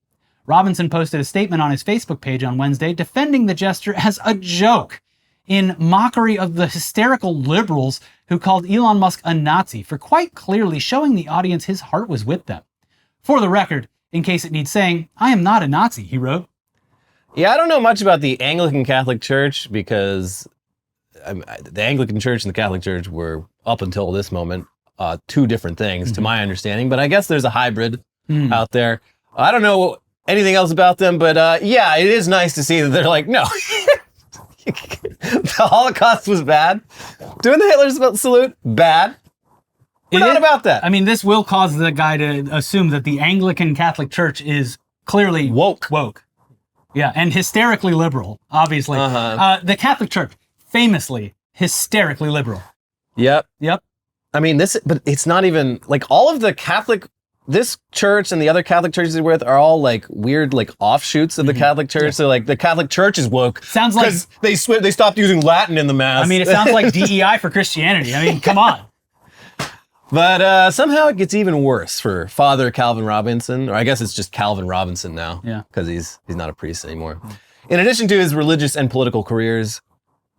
Robinson posted a statement on his Facebook page on Wednesday defending the gesture as a joke, in mockery of the hysterical liberals who called Elon Musk a Nazi for quite clearly showing the audience his heart was with them. For the record, in case it needs saying, I am not a Nazi, he wrote. Yeah, I don't know much about the Anglican Catholic Church because the Anglican Church and the Catholic Church were, up until this moment, 2 different things, to my understanding. But I guess there's a hybrid out there. I don't know anything else about them, but yeah, it is nice to see that they're like, no, the Holocaust was bad. Doing the Hitler salute, bad. We're not about that. I mean, this will cause the guy to assume that the Anglican Catholic Church is clearly woke. Yeah, and hysterically liberal, obviously. The Catholic Church, famously hysterically liberal. Yep. I mean, but it's not even, like, all of the Catholic, this church and the other Catholic churches we're with are all like weird, like offshoots of the Catholic Church. Yeah. So like the Catholic Church is woke. Sounds like they stopped using Latin in the Mass. I mean, it sounds like DEI for Christianity. I mean, come on. But somehow it gets even worse for Father Calvin Robinson, or I guess it's just Calvin Robinson now. Yeah. Because he's not a priest anymore. In addition to his religious and political careers,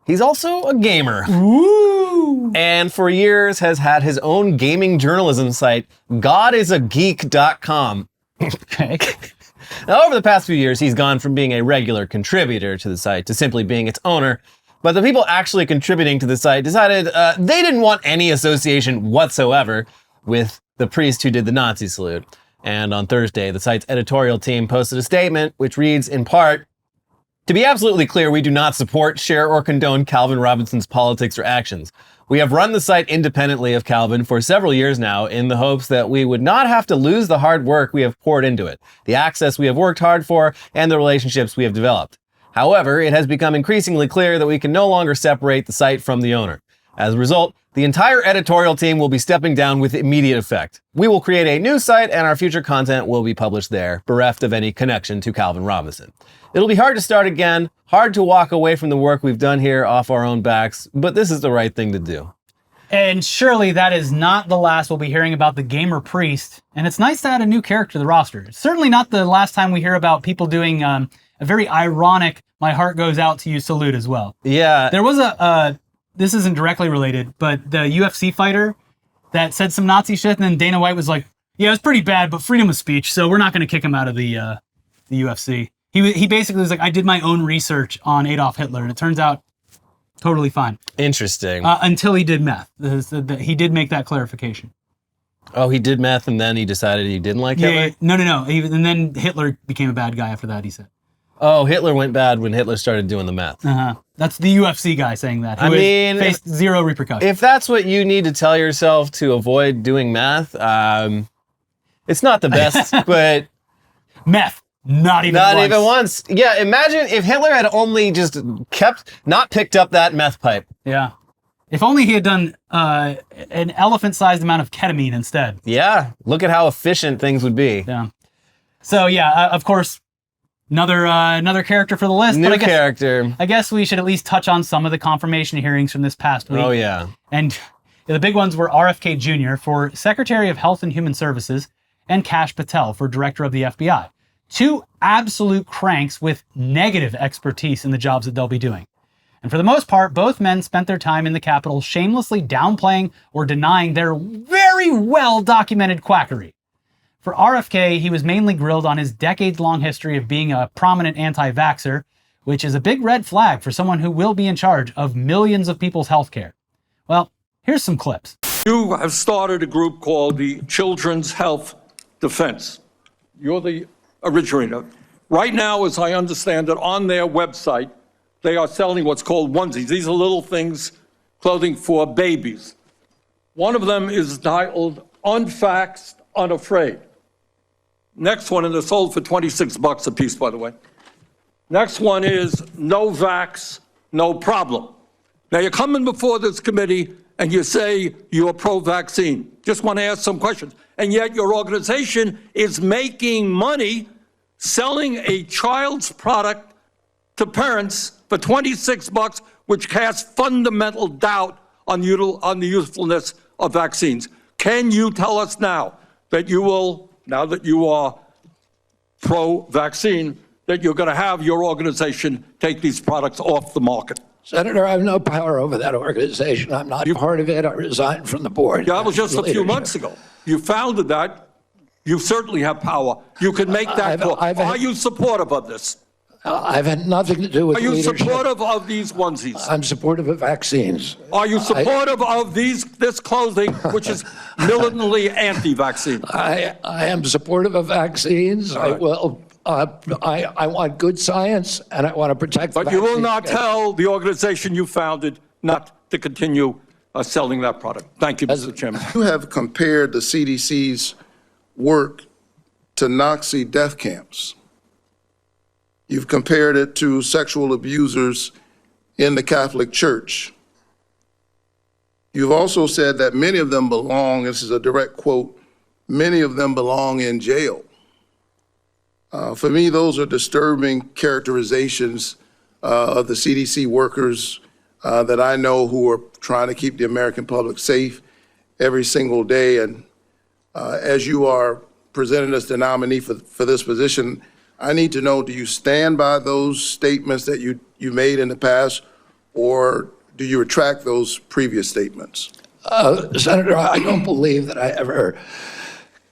he's also a gamer. Ooh. And for years has had his own gaming journalism site, godisageek.com. Okay. Now, over the past few years, he's gone from being a regular contributor to the site to simply being its owner. But the people actually contributing to the site decided they didn't want any association whatsoever with the priest who did the Nazi salute. And on Thursday, the site's editorial team posted a statement which reads in part, "To be absolutely clear, we do not support, share, or condone Calvin Robinson's politics or actions. We have run the site independently of Calvin for several years now in the hopes that we would not have to lose the hard work we have poured into it, the access we have worked hard for, and the relationships we have developed. However, it has become increasingly clear that we can no longer separate the site from the owner. As a result, the entire editorial team will be stepping down with immediate effect. We will create a new site and our future content will be published there, bereft of any connection to Calvin Robinson. It'll be hard to start again, hard to walk away from the work we've done here off our own backs, but this is the right thing to do." And surely that is not the last we'll be hearing about the gamer priest. And it's nice to add a new character to the roster. It's certainly not the last time we hear about people doing a very ironic "my heart goes out to you" salute as well. Yeah. There was this isn't directly related, but the UFC fighter that said some Nazi shit, and then Dana White was like, "Yeah, it's pretty bad, but freedom of speech, so we're not going to kick him out of the UFC." He basically was like, "I did my own research on Adolf Hitler, and it turns out totally fine." Interesting. Until he did meth. He did make that clarification. Oh, he did meth and then he decided he didn't like Hitler? Yeah, no. And then Hitler became a bad guy after that, he said. Oh, Hitler went bad when Hitler started doing the meth. That's the UFC guy saying that. I mean, faced zero repercussions. If that's what you need to tell yourself to avoid doing meth, it's not the best, but... Meth. Not even once. Yeah, imagine if Hitler had only just not picked up that meth pipe. Yeah. If only he had done an elephant-sized amount of ketamine instead. Yeah, look at how efficient things would be. Yeah. So yeah, of course, another character for the list. New character. I guess we should at least touch on some of the confirmation hearings from this past week. Oh yeah. And the big ones were RFK Jr. for Secretary of Health and Human Services and Kash Patel for Director of the FBI. Two absolute cranks with negative expertise in the jobs that they'll be doing. And for the most part, both men spent their time in the Capitol shamelessly downplaying or denying their very well-documented quackery. For RFK, he was mainly grilled on his decades-long history of being a prominent anti-vaxxer, which is a big red flag for someone who will be in charge of millions of people's health care. Well, here's some clips. You have started a group called the Children's Health Defense. You're the originator. Right now, as I understand it, on their website, they are selling what's called onesies. These are little things, clothing for babies. One of them is titled Unvaxxed, Unafraid. Next one, and they're sold for $26 a piece, by the way. Next one is No Vax, No Problem. Now, you're coming before this committee and you say you're pro-vaccine. Just want to ask some questions. And yet your organization is making money selling a child's product to parents for $26, which casts fundamental doubt on the usefulness of vaccines. Can you tell us now that you will, now that you are pro-vaccine, that you're going to have your organization take these products off the market? Senator, I have no power over that organization. I'm not part of it. I resigned from the board. Yeah, that was just a few months ago. You founded that. You certainly have power. You can make that call. Are you supportive of this? I've had nothing to do with leadership. Are you supportive of these onesies? I'm supportive of vaccines. Are you supportive of this clothing, which is militantly anti-vaccine? I am supportive of vaccines. Right. I want good science, and I want to protect. But you will not tell the organization you founded not to continue selling that product. Thank you, Mr. Chairman. You have compared the CDC's work to Nazi death camps. You've compared it to sexual abusers in the Catholic Church. You've also said that many of them belong, this is a direct quote, many of them belong in jail. For me, those are disturbing characterizations of the CDC workers that I know who are trying to keep the American public safe every single day. And as you are presented as the nominee for this position, I need to know, do you stand by those statements that you made in the past, or do you retract those previous statements? Senator, I don't believe that I ever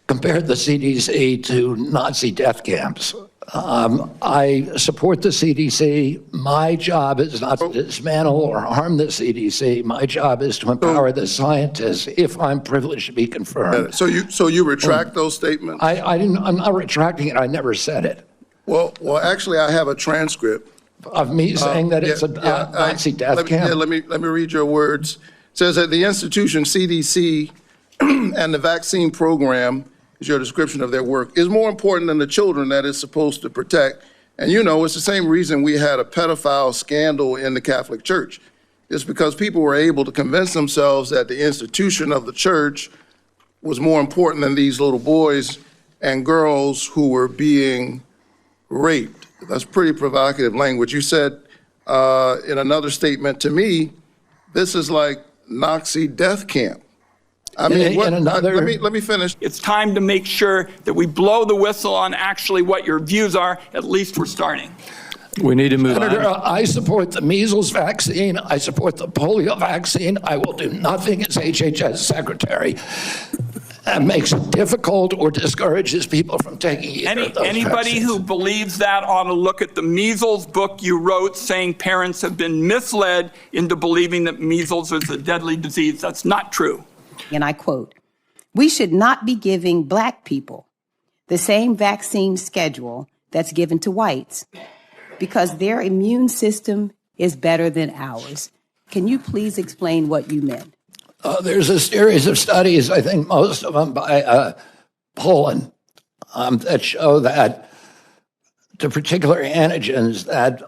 compared the CDC to Nazi death camps. I support the CDC. My job is not to dismantle or harm the CDC. My job is to empower the scientists if I'm privileged to be confirmed. So you retract those statements? I'm not retracting it. I never said it. Well, actually, I have a transcript Of me saying that it's a Nazi death camp? Let me read your words. It says that the institution CDC and the vaccine program, is your description of their work, is more important than the children that it's supposed to protect. And you know, it's the same reason we had a pedophile scandal in the Catholic Church. It's because people were able to convince themselves that the institution of the church was more important than these little boys and girls who were being raped. That's pretty provocative language. You said in another statement to me, this is like Nazi death camp. I mean, let me finish. It's time to make sure that we blow the whistle on actually what your views are. At least we're starting. We need to move Senator, on. I support the measles vaccine. I support the polio vaccine. I will do nothing as HHS secretary that makes it difficult or discourages people from taking either of those Anybody vaccines. who believes that ought to look at the measles book you wrote saying parents have been misled into believing that measles is a deadly disease. That's not true. And I quote, "We should not be giving Black people the same vaccine schedule that's given to whites because their immune system is better than ours." Can you please explain what you meant? There's a series of studies, I think most of them by Poland, that show that to particular antigens that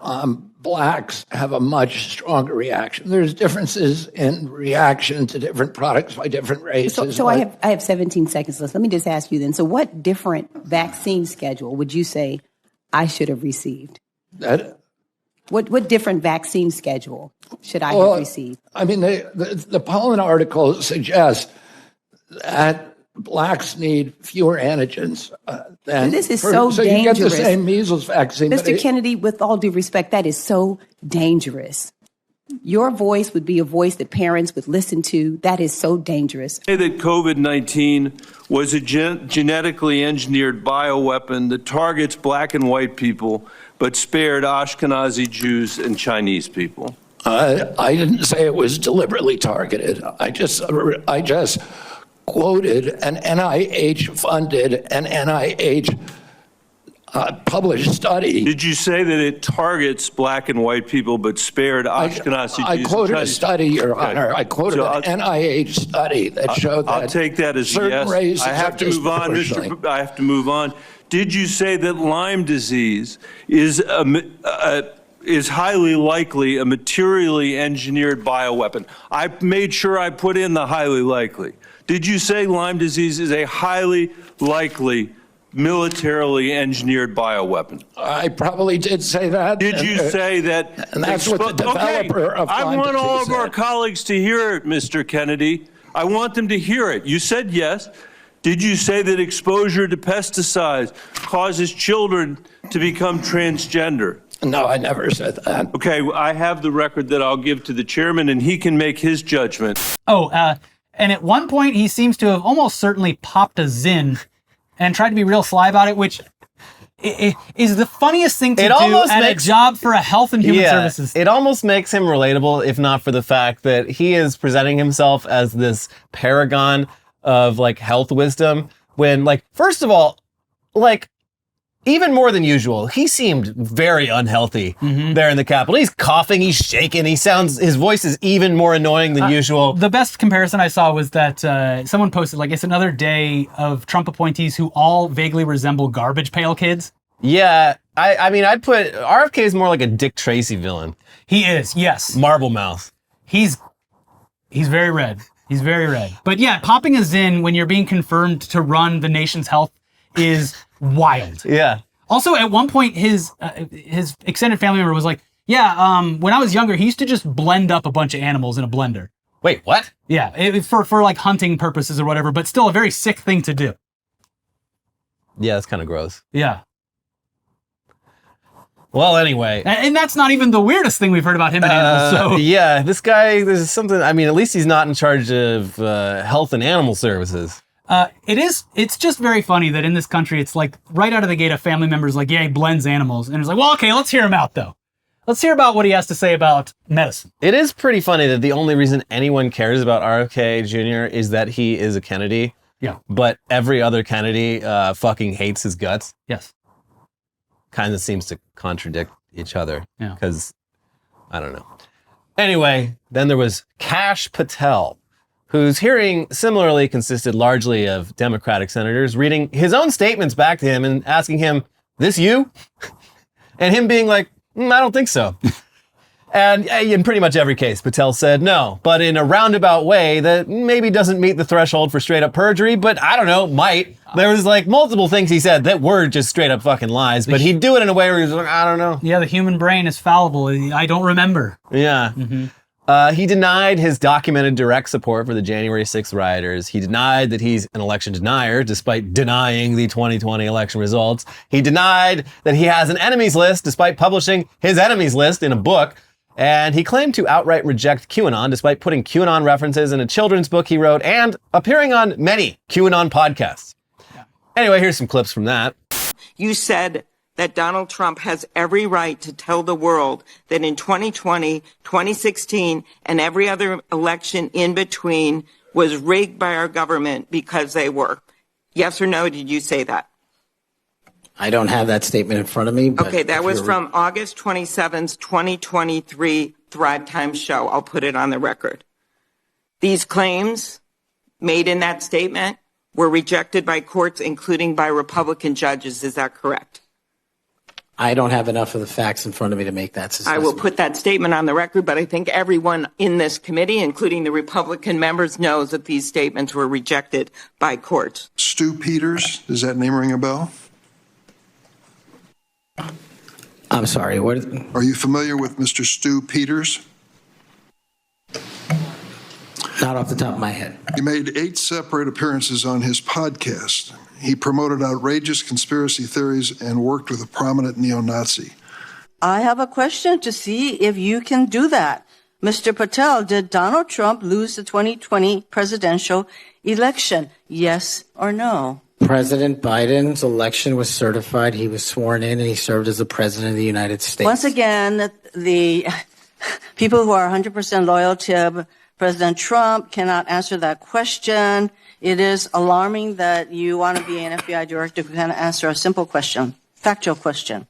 Blacks have a much stronger reaction. There's differences in reaction to different products by different races. So I have 17 seconds left. Let me just ask you then. So what different vaccine schedule would you say I should have received? What different vaccine schedule should I have received? I mean, the Pollen article suggests that Blacks need fewer antigens than... This is so dangerous. So you get the same measles vaccine. Mr. Kennedy, with all due respect, that is so dangerous. Your voice would be a voice that parents would listen to. That is so dangerous. Say that COVID-19 was a genetically engineered bioweapon that targets Black and white people, but spared Ashkenazi Jews and Chinese people. I didn't say it was deliberately targeted. I just quoted an NIH-funded and NIH-published study. Did you say that it targets Black and white people but spared Ashkenazi Jews? I quoted a study, Your Okay. Honor. I quoted an NIH study that showed that I'll take that as a certain yes. races I have are to move on, disproportionately- I have to move on. Did you say that Lyme disease is highly likely a materially engineered bioweapon? I made sure I put in the highly likely. Did you say Lyme disease is a highly likely militarily engineered bioweapon? I probably did say that. Did you say that? And that's what the developer of I Lyme want all disease of our said. colleagues to hear it, Mr. Kennedy. I want them to hear it. You said yes. Did you say that exposure to pesticides causes children to become transgender? No, I never said that. Okay, I have the record that I'll give to the chairman, and he can make his judgment. And at one point, he seems to have almost certainly popped a Zin and tried to be real sly about it, which is the funniest thing to do at a job for a health and human services. It almost makes him relatable, if not for the fact that he is presenting himself as this paragon of like health wisdom when, like, first of all, like, even more than usual, he seemed very unhealthy there in the Capitol. He's coughing, he's shaking, his voice is even more annoying than usual. The best comparison I saw was that someone posted, like, it's another day of Trump appointees who all vaguely resemble garbage pail kids. Yeah, I mean, I'd put RFK is more like a Dick Tracy villain. He is, yes. Marble mouth. He's very red. He's very red. But yeah, popping a Zin when you're being confirmed to run the nation's health is wild. Yeah. Also, at one point, his extended family member was like, yeah, when I was younger, he used to just blend up a bunch of animals in a blender. Wait, what? Yeah, for like hunting purposes or whatever, but still a very sick thing to do. Yeah, that's kind of gross. Yeah. Well, anyway. And that's not even the weirdest thing we've heard about him and animals. So. Yeah, this guy, there's something, I mean, at least he's not in charge of health and animal services. It's just very funny that in this country, it's like right out of the gate, a family member's like, yeah, he blends animals. And it's like, well, okay, let's hear him out though. Let's hear about what he has to say about medicine. It is pretty funny that the only reason anyone cares about RFK Jr. is that he is a Kennedy. Yeah. But every other Kennedy fucking hates his guts. Yes. Kind of seems to contradict each other. Yeah. Because, I don't know. Anyway, then there was Kash Patel, whose hearing similarly consisted largely of Democratic senators reading his own statements back to him and asking him, "This you?" And him being like, I don't think so. And in pretty much every case, Patel said no, but in a roundabout way that maybe doesn't meet the threshold for straight up perjury, but I don't know, might. There was like multiple things he said that were just straight up fucking lies, but he'd do it in a way where he was like, I don't know. Yeah, the human brain is fallible. I don't remember. Yeah. He denied his documented direct support for the January 6th rioters. He denied that he's an election denier, despite denying the 2020 election results. He denied that he has an enemies list, despite publishing his enemies list in a book. And he claimed to outright reject QAnon, despite putting QAnon references in a children's book he wrote and appearing on many QAnon podcasts. Anyway, here's some clips from that. You said that Donald Trump has every right to tell the world that in 2020, 2016, and every other election in between was rigged by our government because they were. Yes or no, did you say that? I don't have that statement in front of me. But okay, that was from August 27th, 2023 Thrive Time show. I'll put it on the record. These claims made in that statement were rejected by courts, including by Republican judges. Is that correct? I don't have enough of the facts in front of me to make that assessment. I will put that statement on the record, but I think everyone in this committee, including the Republican members, knows that these statements were rejected by courts. Stu Peters, does that name ring a bell? I'm sorry, what? Are you familiar with Mr. Stu Peters? Not off the top of my head. He made 8 separate appearances on his podcast. He promoted outrageous conspiracy theories and worked with a prominent neo-Nazi. I have a question to see if you can do that. Mr. Patel, did Donald Trump lose the 2020 presidential election? Yes or no? President Biden's election was certified. He was sworn in and he served as the president of the United States. Once again, the people who are 100% loyal to President Trump cannot answer that question. It is alarming that you want to be an FBI director who can answer a simple question, factual question.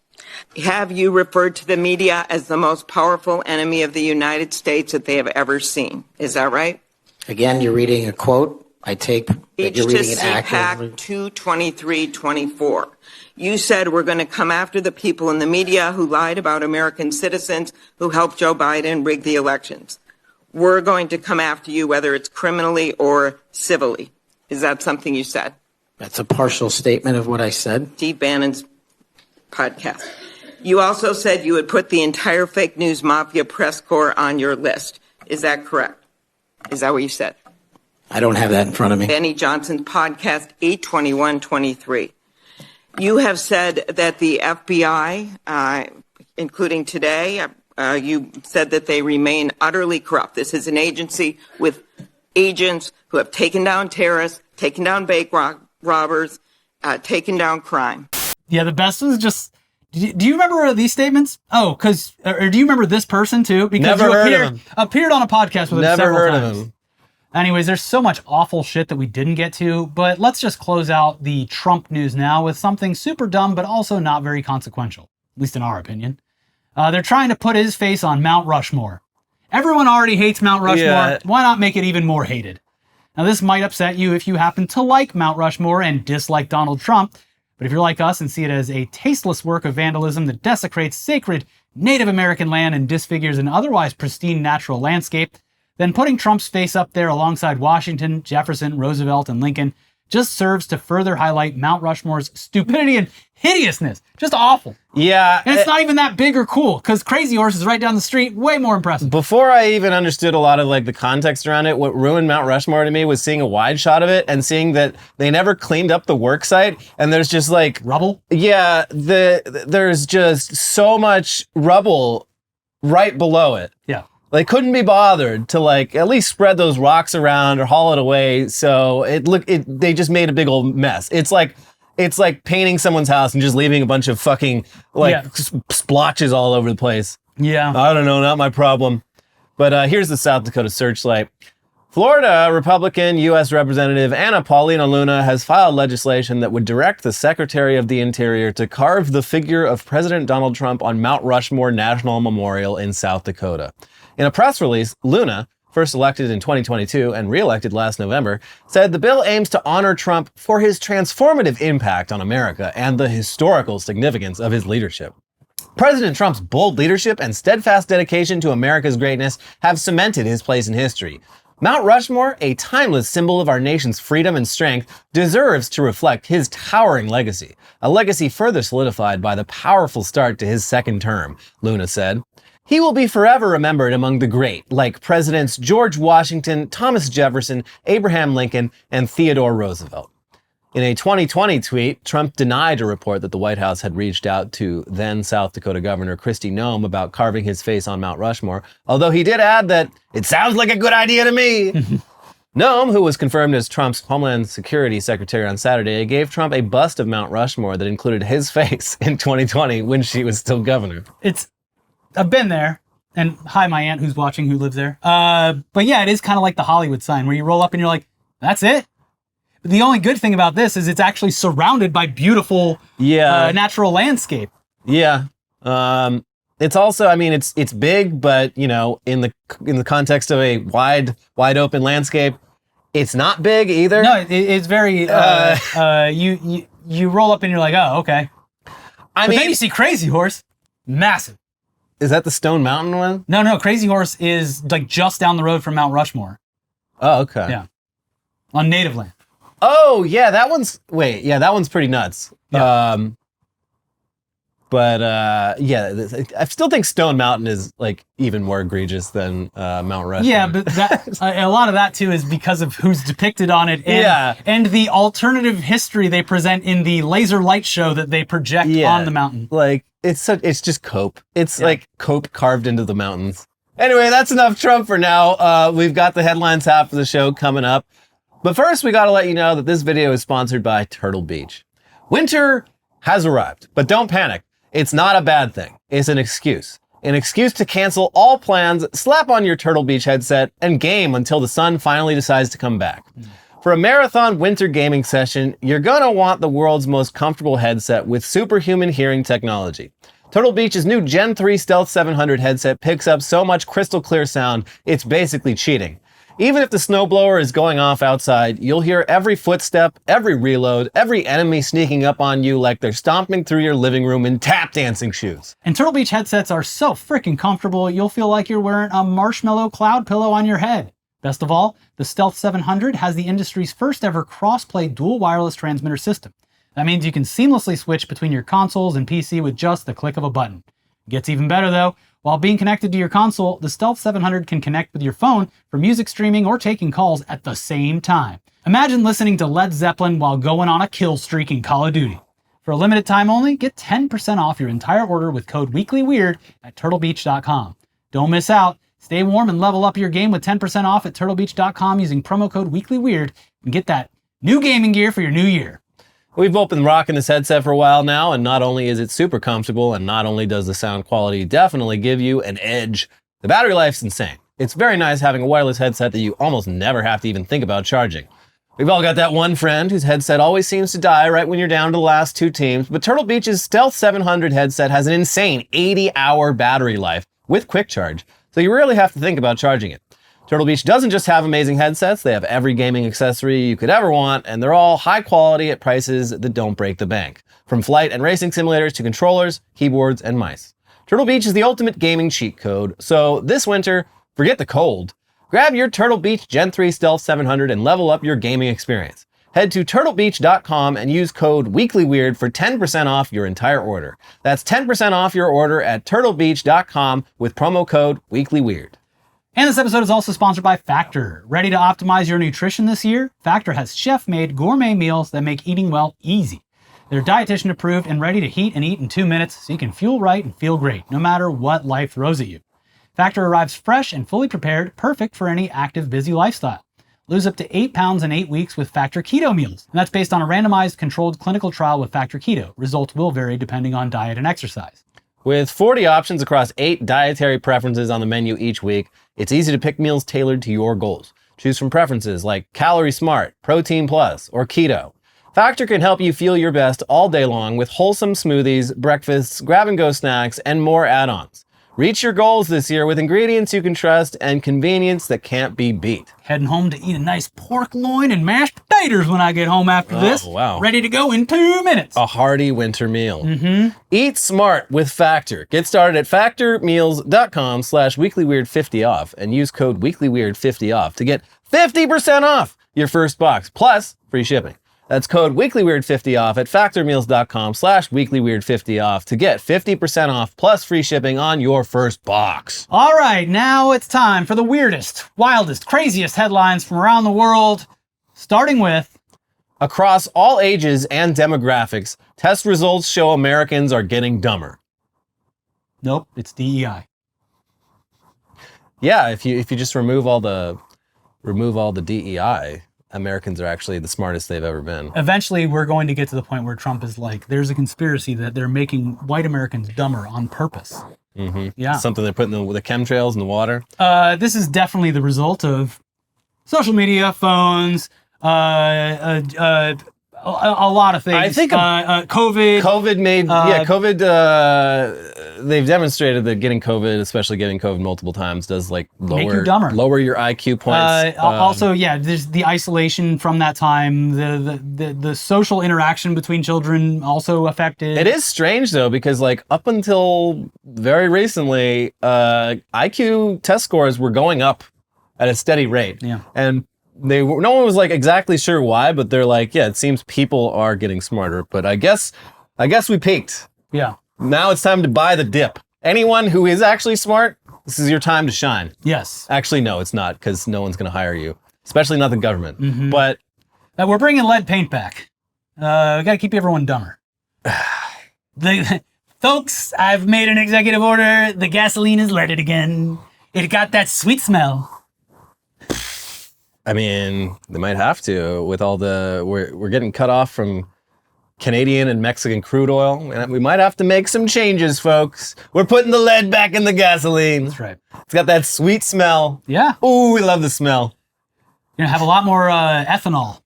Have you referred to the media as the most powerful enemy of the United States that they have ever seen? Is that right? Again, you're reading a quote. I take that you're reading it accurately. CPAC 22324. You said we're going to come after the people in the media who lied about American citizens who helped Joe Biden rig the elections. We're going to come after you whether it's criminally or civilly. Is that something you said? That's a partial statement of what I said. Steve Bannon's podcast. You also said you would put the entire fake news mafia press corps on your list. Is that correct? Is that what you said? I don't have that in front of me. Benny Johnson's podcast, 82123. You have said that the FBI, including today, you said that they remain utterly corrupt. This is an agency with agents who have taken down terrorists, taken down bank robbers, taken down crime. Yeah, the best was just... Do you remember these statements? Oh, or do you remember this person too? Because Never you heard of him. appeared on a podcast with him Never several heard times. of him. Anyways, there's so much awful shit that we didn't get to, but let's just close out the Trump news now with something super dumb, but also not very consequential, at least in our opinion. They're trying to put his face on Mt Rushmore. Everyone already hates Mt Rushmore. Yeah. Why not make it even more hated? Now, this might upset you if you happen to like Mt Rushmore and dislike Donald Trump, but if you're like us and see it as a tasteless work of vandalism that desecrates sacred Native American land and disfigures an otherwise pristine natural landscape, then putting Trump's face up there alongside Washington, Jefferson, Roosevelt, and Lincoln just serves to further highlight Mt Rushmore's stupidity and hideousness. Just awful. Yeah. And it's not even that big or cool, because Crazy Horse is right down the street, way more impressive. Before I even understood a lot of like the context around it, what ruined Mt Rushmore to me was seeing a wide shot of it and seeing that they never cleaned up the work site, and there's just like rubble. Yeah, there's just so much rubble right below it. Yeah. They couldn't be bothered to like at least spread those rocks around or haul it away. So they just made a big old mess. It's like painting someone's house and just leaving a bunch of fucking splotches all over the place. Yeah. I don't know, not my problem. But here's the South Dakota Searchlight. Florida Republican U.S. Representative Anna Paulina Luna has filed legislation that would direct the Secretary of the Interior to carve the figure of President Donald Trump on Mt Rushmore National Memorial in South Dakota. In a press release, Luna, first elected in 2022 and re-elected last November, said the bill aims to honor Trump for his transformative impact on America and the historical significance of his leadership. President Trump's bold leadership and steadfast dedication to America's greatness have cemented his place in history. Mt Rushmore, a timeless symbol of our nation's freedom and strength, deserves to reflect his towering legacy, a legacy further solidified by the powerful start to his second term, Luna said. He will be forever remembered among the great, like Presidents George Washington, Thomas Jefferson, Abraham Lincoln, and Theodore Roosevelt. In a 2020 tweet, Trump denied a report that the White House had reached out to then South Dakota Governor Kristi Noem about carving his face on Mt Rushmore, although he did add that, "It sounds like a good idea to me." Noem, who was confirmed as Trump's Homeland Security Secretary on Saturday, gave Trump a bust of Mt Rushmore that included his face in 2020 when she was still governor. I've been there, and hi, my aunt who's watching who lives there. But yeah, it is kind of like the Hollywood sign where you roll up and you're like, that's it? But the only good thing about this is it's actually surrounded by beautiful natural landscape. Yeah. It's also, I mean, it's big, but you know, in the context of a wide open landscape, it's not big either. No, it's very. You roll up and you're like, oh, okay. But then you see Crazy Horse, massive. Is that the Stone Mountain one? No. Crazy Horse is like just down the road from Mount Rushmore. Oh, okay. Yeah. On native land. Oh, yeah, that one's pretty nuts. Yeah. I still think Stone Mountain is like even more egregious than Mount Rushmore. Yeah, but that a lot of that too is because of who's depicted on it and the alternative history they present in the laser light show that they project on the mountain. Like it's just cope. It's like cope carved into the mountains. Anyway, that's enough Trump for now. We've got the headlines half of the show coming up. But first, we got to let you know that this video is sponsored by Turtle Beach. Winter has arrived, but don't panic. It's not a bad thing. It's an excuse. An excuse to cancel all plans, slap on your Turtle Beach headset, and game until the sun finally decides to come back. For a marathon winter gaming session, you're gonna want the world's most comfortable headset with superhuman hearing technology. Turtle Beach's new Gen 3 Stealth 700 headset picks up so much crystal clear sound, it's basically cheating. Even if the snowblower is going off outside, you'll hear every footstep, every reload, every enemy sneaking up on you like they're stomping through your living room in tap dancing shoes. And Turtle Beach headsets are so freaking comfortable, you'll feel like you're wearing a marshmallow cloud pillow on your head. Best of all, the Stealth 700 has the industry's first ever cross-play dual wireless transmitter system. That means you can seamlessly switch between your consoles and PC with just the click of a button. It gets even better though. While being connected to your console, the Stealth 700 can connect with your phone for music streaming or taking calls at the same time. Imagine listening to Led Zeppelin while going on a kill streak in Call of Duty. For a limited time only, get 10% off your entire order with code WEEKLYWEIRD at turtlebeach.com. Don't miss out. Stay warm and level up your game with 10% off at turtlebeach.com using promo code WEEKLYWEIRD and get that new gaming gear for your new year. We've both been rocking this headset for a while now, and not only is it super comfortable, and not only does the sound quality definitely give you an edge, the battery life's insane. It's very nice having a wireless headset that you almost never have to even think about charging. We've all got that one friend whose headset always seems to die right when you're down to the last two teams, but Turtle Beach's Stealth 700 headset has an insane 80-hour battery life with quick charge, so you rarely have to think about charging it. Turtle Beach doesn't just have amazing headsets, they have every gaming accessory you could ever want, and they're all high quality at prices that don't break the bank. From flight and racing simulators to controllers, keyboards, and mice. Turtle Beach is the ultimate gaming cheat code, so this winter, forget the cold. Grab your Turtle Beach Gen 3 Stealth 700 and level up your gaming experience. Head to turtlebeach.com and use code WEEKLYWEIRD for 10% off your entire order. That's 10% off your order at turtlebeach.com with promo code WEEKLYWEIRD. And this episode is also sponsored by Factor. Ready to optimize your nutrition this year? Factor has chef-made gourmet meals that make eating well easy. They're dietitian approved and ready to heat and eat in 2 minutes so you can fuel right and feel great, no matter what life throws at you. Factor arrives fresh and fully prepared, perfect for any active, busy lifestyle. Lose up to 8 pounds in 8 weeks with Factor Keto Meals. And that's based on a randomized, controlled clinical trial with Factor Keto. Results will vary depending on diet and exercise. With 40 options across 8 dietary preferences on the menu each week, it's easy to pick meals tailored to your goals. Choose from preferences like Calorie Smart, Protein Plus, or Keto. Factor can help you feel your best all day long with wholesome smoothies, breakfasts, grab-and-go snacks, and more add-ons. Reach your goals this year with ingredients you can trust and convenience that can't be beat. Heading home to eat a nice pork loin and mashed potatoes when I get home after this. Wow. Ready to go in 2 minutes. A hearty winter meal. Mm-hmm. Eat smart with Factor. Get started at factormeals.com/weeklyweird50off and use code weeklyweird50off to get 50% off your first box, plus free shipping. That's code weeklyweird50off at factormeals.com/weeklyweird50off to get 50% off plus free shipping on your first box. All right, now it's time for the weirdest, wildest, craziest headlines from around the world, starting with... Across all ages and demographics, test results show Americans are getting dumber. Nope, it's DEI. Yeah, if you just remove all the DEI, Americans are actually the smartest they've ever been. Eventually, we're going to get to the point where Trump is like, there's a conspiracy that they're making white Americans dumber on purpose. Mm-hmm. Yeah. Something they're putting the chemtrails in the water. This is definitely the result of social media, phones, a lot of things. I think COVID. They've demonstrated that getting COVID, especially getting COVID multiple times, does like Make you dumber. lower your IQ points. Also, there's the isolation from that time. The social interaction between children also affected. It is strange though, because like up until very recently, IQ test scores were going up at a steady rate. Yeah. And no one was like exactly sure why, but they're like, yeah, it seems people are getting smarter. But I guess we peaked. Yeah. Now it's time to buy the dip. Anyone who is actually smart, this is your time to shine. Yes. Actually, no, it's not, because no one's going to hire you, especially not the government. Mm-hmm. But we're bringing lead paint back. We got to keep everyone dumber. Folks, I've made an executive order. The gasoline is leaded again. It got that sweet smell. I mean, they might have to with all we're getting cut off from Canadian and Mexican crude oil, and we might have to make some changes, folks. We're putting the lead back in the gasoline. That's right. It's got that sweet smell. Yeah. Ooh, we love the smell. You're gonna have a lot more ethanol, a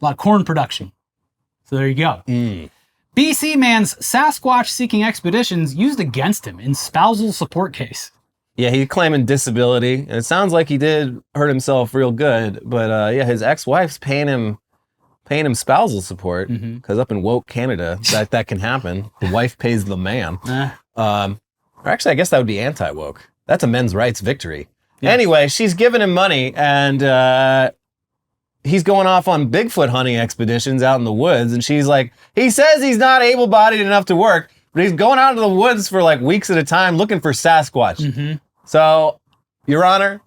lot of corn production. So there you go. BC man's Sasquatch-seeking expeditions used against him in spousal support case. Yeah, he's claiming disability, and it sounds like he did hurt himself real good. But his ex-wife's paying him spousal support, because up in woke Canada, that can happen. The wife pays the man. Or actually, I guess that would be anti-woke. That's a men's rights victory. Yeah. Anyway, she's giving him money, and he's going off on Bigfoot hunting expeditions out in the woods, and she's like, he says he's not able-bodied enough to work, but he's going out into the woods for like weeks at a time looking for Sasquatch. So, Your Honor,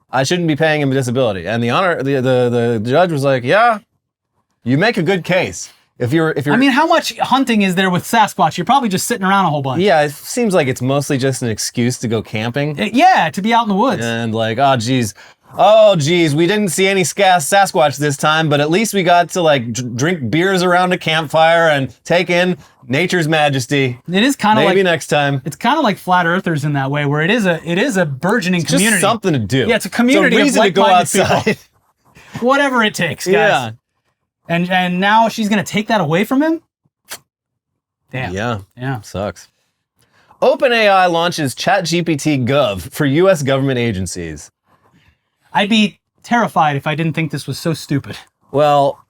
I shouldn't be paying him a disability. And the judge was like, yeah, you make a good case. If you're I mean, how much hunting is there with Sasquatch? You're probably just sitting around a whole bunch. Yeah, it seems like it's mostly just an excuse to go camping. Yeah, to be out in the woods. And like, oh geez, we didn't see any Sasquatch this time, but at least we got to like drink beers around a campfire and take in nature's majesty. It is kind of maybe like, next time. It's kind of like flat earthers in that way, where it is a burgeoning community. Just something to do. Yeah, it's a community it's a reason of to go outside. people. Whatever it takes, guys. Yeah. And now she's gonna take that away from him? Damn. Yeah. Sucks. OpenAI launches ChatGPT Gov for U.S. government agencies. I'd be terrified if I didn't think this was so stupid. Well,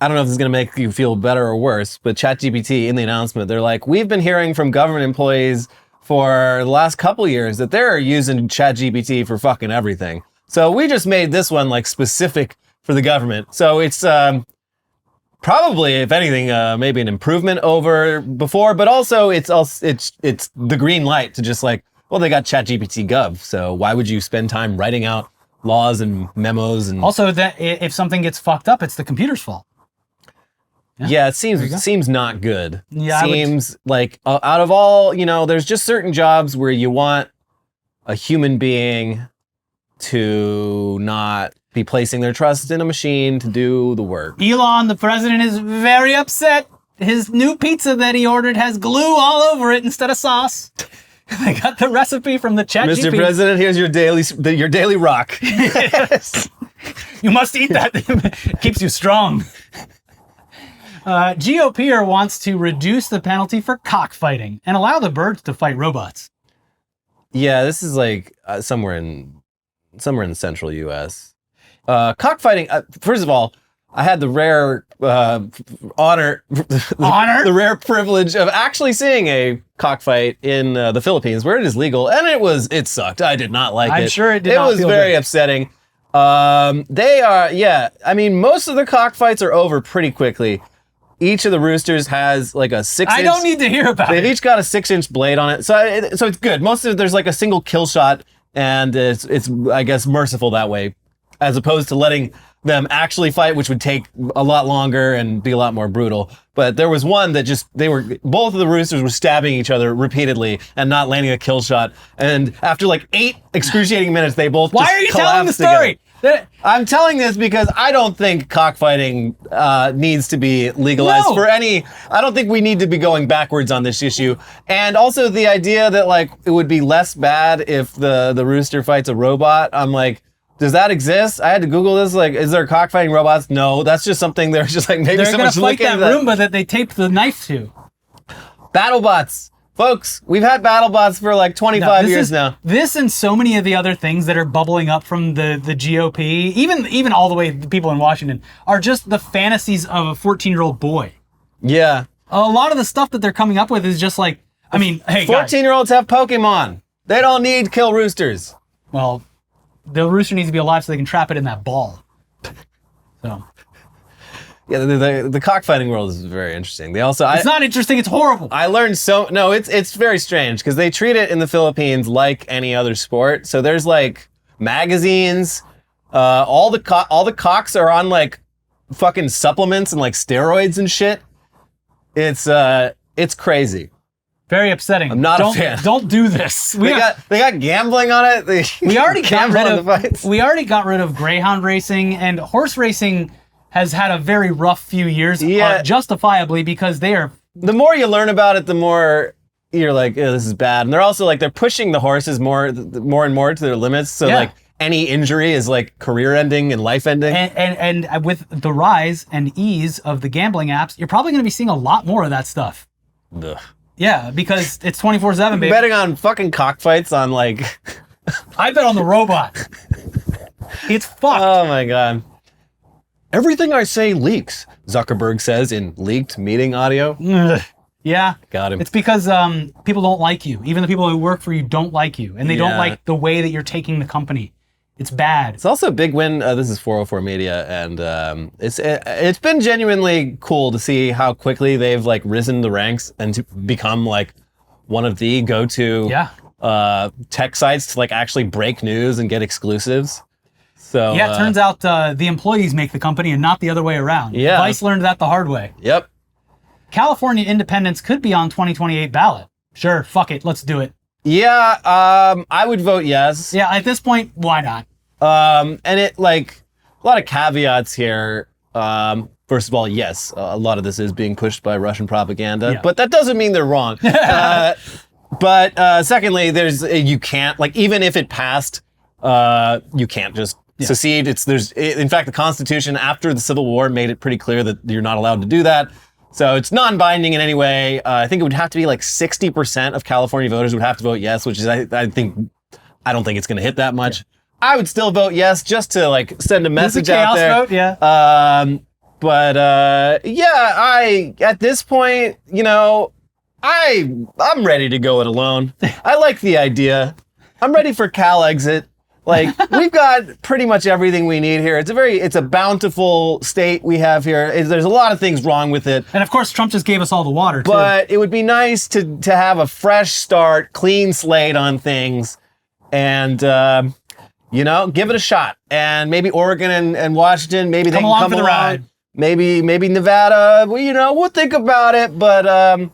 I don't know if this is going to make you feel better or worse, but ChatGPT in the announcement, they're like, we've been hearing from government employees for the last couple years that they're using ChatGPT for fucking everything. So we just made this one like specific for the government. So it's probably, if anything, maybe an improvement over before, but also it's the green light to just like, well, they got ChatGPT Gov, so why would you spend time writing out laws and memos? And also, that if something gets fucked up, it's the computer's fault. Yeah, it seems not good. Yeah, seems like out of all, there's just certain jobs where you want a human being to not be placing their trust in a machine to do the work. Elon, the president, is very upset. His new pizza that he ordered has glue all over it instead of sauce. They got the recipe from the chat. Mr. President, here's your daily rock. Yes. You must eat that. It keeps you strong. GOPer wants to reduce the penalty for cockfighting and allow the birds to fight robots. Yeah, this is like somewhere in the central U.S. Cockfighting. First of all, I had the rare honor, the rare privilege of actually seeing a cockfight in the Philippines, where it is legal, and it sucked. I did not like it. I'm sure it did. It not was feel very good. upsetting. They are, yeah. I mean, most of the cockfights are over pretty quickly. Each of the roosters has like a 6-inch. I don't need to hear about it. They've each got a 6-inch blade on it, so it's good. Most of it, there's like a single kill shot, and it's I guess merciful that way, as opposed to letting them actually fight, which would take a lot longer and be a lot more brutal. But there was one that both of the roosters were stabbing each other repeatedly and not landing a kill shot. And after like 8 excruciating minutes, they both Why just are you telling the collapsed story? together. I'm telling this because I don't think cockfighting needs to be legalized for any. I don't think we need to be going backwards on this issue. And also the idea that like it would be less bad if the rooster fights a robot. I'm like, does that exist? I had to Google this. Like, is there cockfighting robots? No, that's just something they're just like maybe They're someone gonna should fight look that into Roomba that they taped the knife to. BattleBots. Folks, we've had BattleBots for like 25 years now. This and so many of the other things that are bubbling up from the GOP, even all the way the people in Washington, are just the fantasies of a 14-year-old boy. Yeah. A lot of the stuff that they're coming up with is just like, I mean, hey, 14-year-olds have Pokemon. They don't need kill roosters. Well, the rooster needs to be alive so they can trap it in that ball. So. Yeah, the cockfighting world is very interesting. They also it's not interesting. It's horrible. I learned it's very strange because they treat it in the Philippines like any other sport. So there's like magazines. All the cocks are on like fucking supplements and like steroids and shit. It's crazy. Very upsetting. I'm not a fan. Don't do this. They got gambling on it. We already got rid of greyhound racing, and horse racing has had a very rough few years, justifiably, because they are. The more you learn about it, the more you're like, oh, this is bad. And they're also like they're pushing the horses more and more to their limits. So like any injury is like career-ending and life-ending. And with the rise and ease of the gambling apps, you're probably going to be seeing a lot more of that stuff. Ugh. Yeah, because it's 24/7, baby. Betting on fucking cockfights on like. I bet on the robot. It's fucked. Oh my god. Everything I say leaks, Zuckerberg says in leaked meeting audio. Yeah. Got him. It's because people don't like you. Even the people who work for you don't like you. And they don't like the way that you're taking the company. It's bad. It's also a big win. This is 404 Media, and it's been genuinely cool to see how quickly they've like risen the ranks and to become like one of the go-to tech sites to like actually break news and get exclusives. So yeah, it turns out the employees make the company and not the other way around. Yeah. Vice learned that the hard way. Yep. California independence could be on 2028 ballot. Sure, fuck it, let's do it. Yeah, I would vote yes. Yeah, at this point, why not? And it like a lot of caveats here. First of all, yes, a lot of this is being pushed by Russian propaganda, but that doesn't mean they're wrong. But secondly, you can't like even if it passed, you can't just secede. In fact, the Constitution after the Civil War made it pretty clear that you're not allowed to do that. So it's non-binding in any way. I think it would have to be like 60% of California voters would have to vote yes, which is I don't think it's going to hit that much. I would still vote yes just to like send a message out there. Vote, yeah. But at this point, I'm ready to go it alone. I like the idea. I'm ready for Cal exit. Like we've got pretty much everything we need here. It's a bountiful state we have here. There's a lot of things wrong with it. And of course, Trump just gave us all the water too. But it would be nice to have a fresh start, clean slate on things, and give it a shot. And maybe Oregon and Washington, maybe they can come along for the ride. maybe Nevada. Well, we'll think about it. But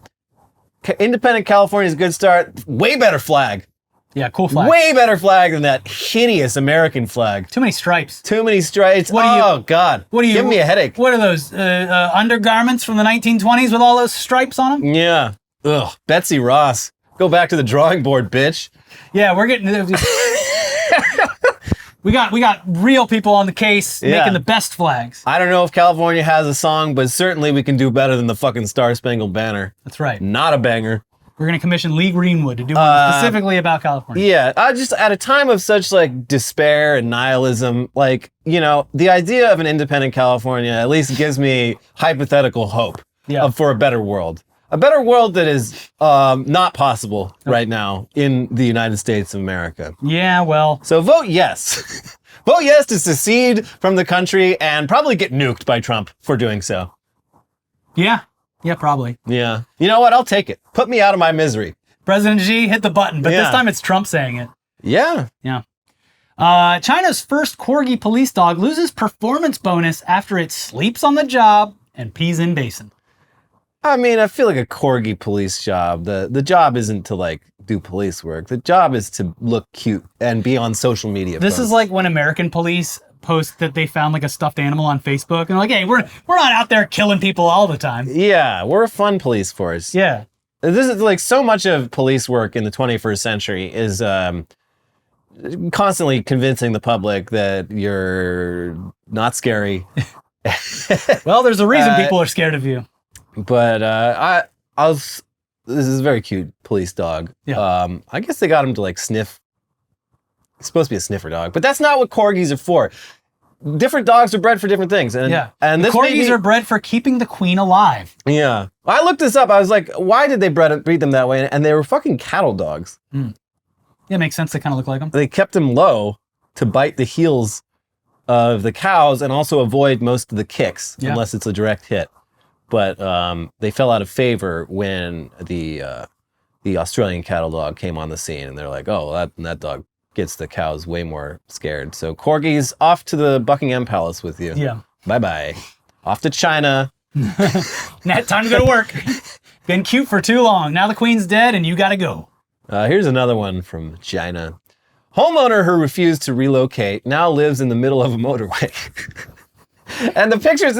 independent California is a good start. Way better flag. Yeah, cool flag. Way better flag than that hideous American flag. Too many stripes. Too many stripes. God. Give me a headache. What are those undergarments from the 1920s with all those stripes on them? Yeah. Ugh. Betsy Ross. Go back to the drawing board, bitch. Yeah, we're getting... We got real people on the case making the best flags. I don't know if California has a song, but certainly we can do better than the fucking Star Spangled Banner. That's right. Not a banger. We're going to commission Lee Greenwood to do one specifically about California. Yeah, just at a time of such like despair and nihilism, like, the idea of an independent California at least gives me hypothetical hope for a better world. A better world that is not possible right now in the United States of America. Yeah, well. So vote yes. Vote yes to secede from the country and probably get nuked by Trump for doing so. Yeah. Yeah, probably. Yeah. You know what? I'll take it. Put me out of my misery. President Xi, hit the button, but this time it's Trump saying it. Yeah. Yeah. China's first corgi police dog loses performance bonus after it sleeps on the job and pees in basin. I mean, I feel like a corgi police job. The job isn't to like do police work. The job is to look cute and be on social media. This is like when American police post that they found like a stuffed animal on Facebook and like, hey, we're not out there killing people all the time. Yeah, we're a fun police force. Yeah. This is like so much of police work in the 21st century is constantly convincing the public that you're not scary. Well, there's a reason people are scared of you. But this is a very cute police dog. Yeah. I guess they got him to like sniff. It's supposed to be a sniffer dog, but that's not what corgis are for. Different dogs are bred for different things. And the corgis are bred for keeping the queen alive. Yeah. I looked this up. I was like, why did they breed them that way? And they were fucking cattle dogs. Yeah, it makes sense. They kind of look like them. They kept them low to bite the heels of the cows and also avoid most of the kicks, unless it's a direct hit. But they fell out of favor when the Australian cattle dog came on the scene, and they're like, oh, that dog gets the cows way more scared. So corgis, off to the Buckingham Palace with you. Yeah. Bye-bye. Off to China. Now time to go to work. Been cute for too long. Now the queen's dead and you gotta go. Here's another one from China. Homeowner who refused to relocate now lives in the middle of a motorway. And the pictures,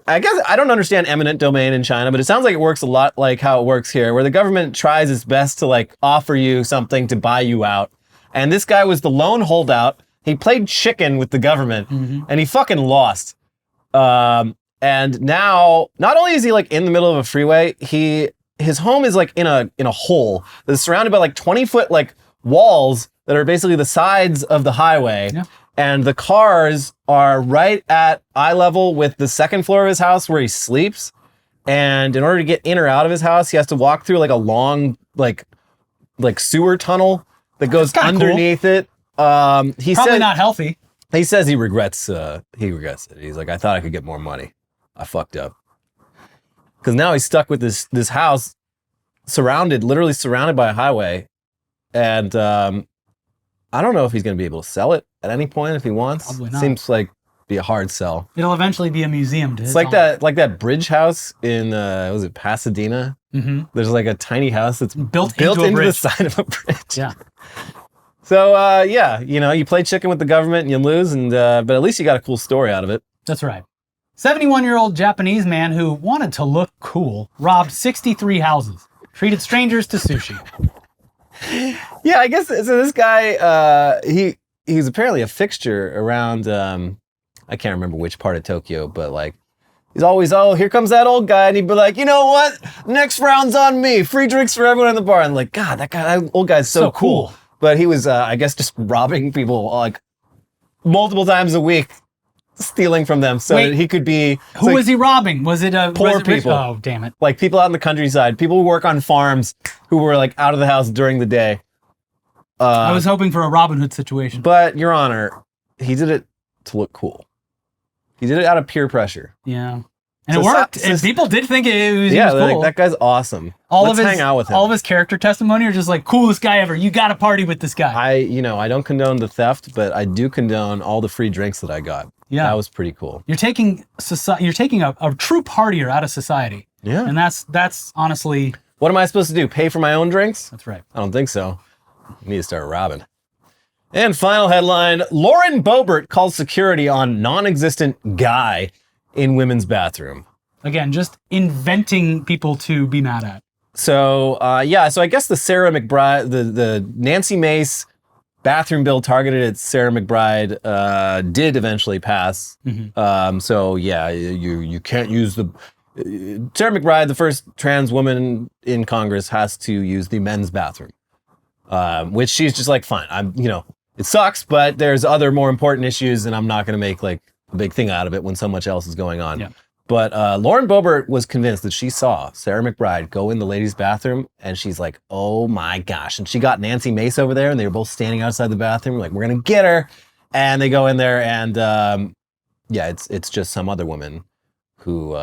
I guess I don't understand eminent domain in China, but it sounds like it works a lot like how it works here, where the government tries its best to like offer you something to buy you out. And this guy was the lone holdout. He played chicken with the government and he fucking lost. And now, not only is he like in the middle of a freeway, his home is like in a hole that's surrounded by like 20-foot like walls that are basically the sides of the highway. Yeah. And the cars are right at eye level with the second floor of his house where he sleeps. And in order to get in or out of his house, he has to walk through like a long like sewer tunnel that goes underneath it. He Probably not healthy. He says he regrets it. He's like, I thought I could get more money. I fucked up. Because now he's stuck with this house literally surrounded by a highway. And I don't know if he's going to be able to sell it at any point if he wants. Probably not. Seems like be a hard sell. It'll eventually be a museum to It's like that bridge house in was it Pasadena? Mm-hmm. There's like a tiny house that's built into the side of a bridge. Yeah. So you play chicken with the government and you lose, and but at least you got a cool story out of it. That's right. 71-year-old Japanese man who wanted to look cool robbed 63 houses, treated strangers to sushi. Yeah, I guess so. This guy, he's apparently a fixture around. I can't remember which part of Tokyo, but like he's always, here comes that old guy, and he'd be like, you know what? Next round's on me. Free drinks for everyone in the bar. And like, God, that old guy's so cool. But he was, I guess, just robbing people like multiple times a week, stealing from them so that he could be. Who was he robbing? Was it poor people? Oh, damn it! Like people out in the countryside, people who work on farms, who were like out of the house during the day. I was hoping for a Robin Hood situation. But Your Honor, he did it to look cool. He did it out of peer pressure. Yeah. And it worked. And people did think he was cool. Like, that guy's awesome. Let's hang out with him. All of his character testimony are just like, coolest guy ever. You got to party with this guy. I don't condone the theft, but I do condone all the free drinks that I got. Yeah. That was pretty cool. You're taking a true partier out of society. Yeah. And that's honestly... What am I supposed to do? Pay for my own drinks? That's right. I don't think so. I need to start robbing. And final headline, Lauren Boebert calls security on non-existent guy in women's bathroom. Again, just inventing people to be mad at. So, so I guess the Sarah McBride, the Nancy Mace bathroom bill targeted at Sarah McBride did eventually pass. Mm-hmm. You can't use Sarah McBride, the first trans woman in Congress, has to use the men's bathroom, which she's just like, fine. It sucks, but there's other more important issues, and I'm not going to make like a big thing out of it when so much else is going on. Yeah. But Lauren Boebert was convinced that she saw Sarah McBride go in the ladies' bathroom, and she's like, oh my gosh. And she got Nancy Mace over there, and they were both standing outside the bathroom, like, we're going to get her. And they go in there, and it's just some other woman who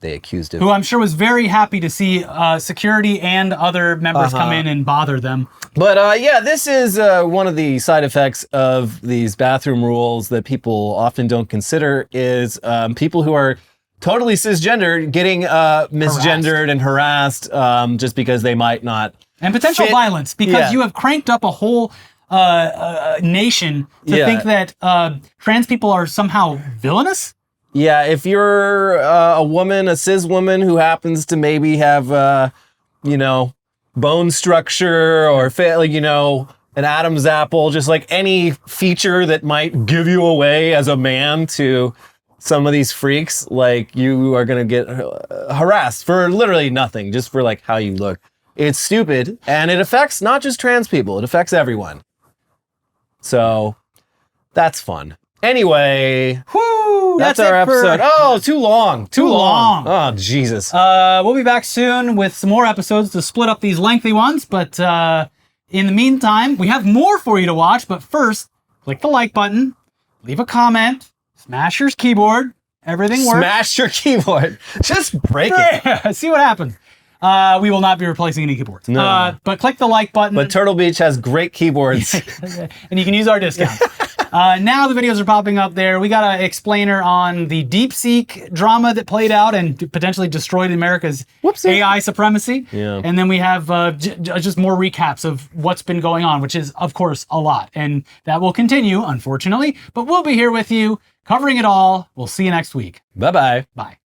they accused of. Who I'm sure was very happy to see security and other members come in and bother them. But this is one of the side effects of these bathroom rules that people often don't consider is people who are totally cisgender getting misgendered and harassed just because they might not. And potential violence, because you have cranked up a whole nation to think that trans people are somehow villainous. Yeah, if you're a woman, a cis woman who happens to maybe have, bone structure or, an Adam's apple, just like any feature that might give you away as a man to some of these freaks, like you are going to get harassed for literally nothing, just for like how you look. It's stupid, and it affects not just trans people, it affects everyone. So that's fun. Anyway, that's our episode. Oh, too long. Oh, Jesus. We'll be back soon with some more episodes to split up these lengthy ones. But in the meantime, we have more for you to watch. But first, click the like button, leave a comment, smash your keyboard. Everything works. Smash your keyboard. Just break it. See what happens. We will not be replacing any keyboards. No. But click the like button. But Turtle Beach has great keyboards. And you can use our discount. Now the videos are popping up there. We got an explainer on the DeepSeek drama that played out and potentially destroyed America's AI supremacy. Yeah. And then we have just more recaps of what's been going on, which is, of course, a lot. And that will continue, unfortunately. But we'll be here with you, covering it all. We'll see you next week. Bye-bye. Bye.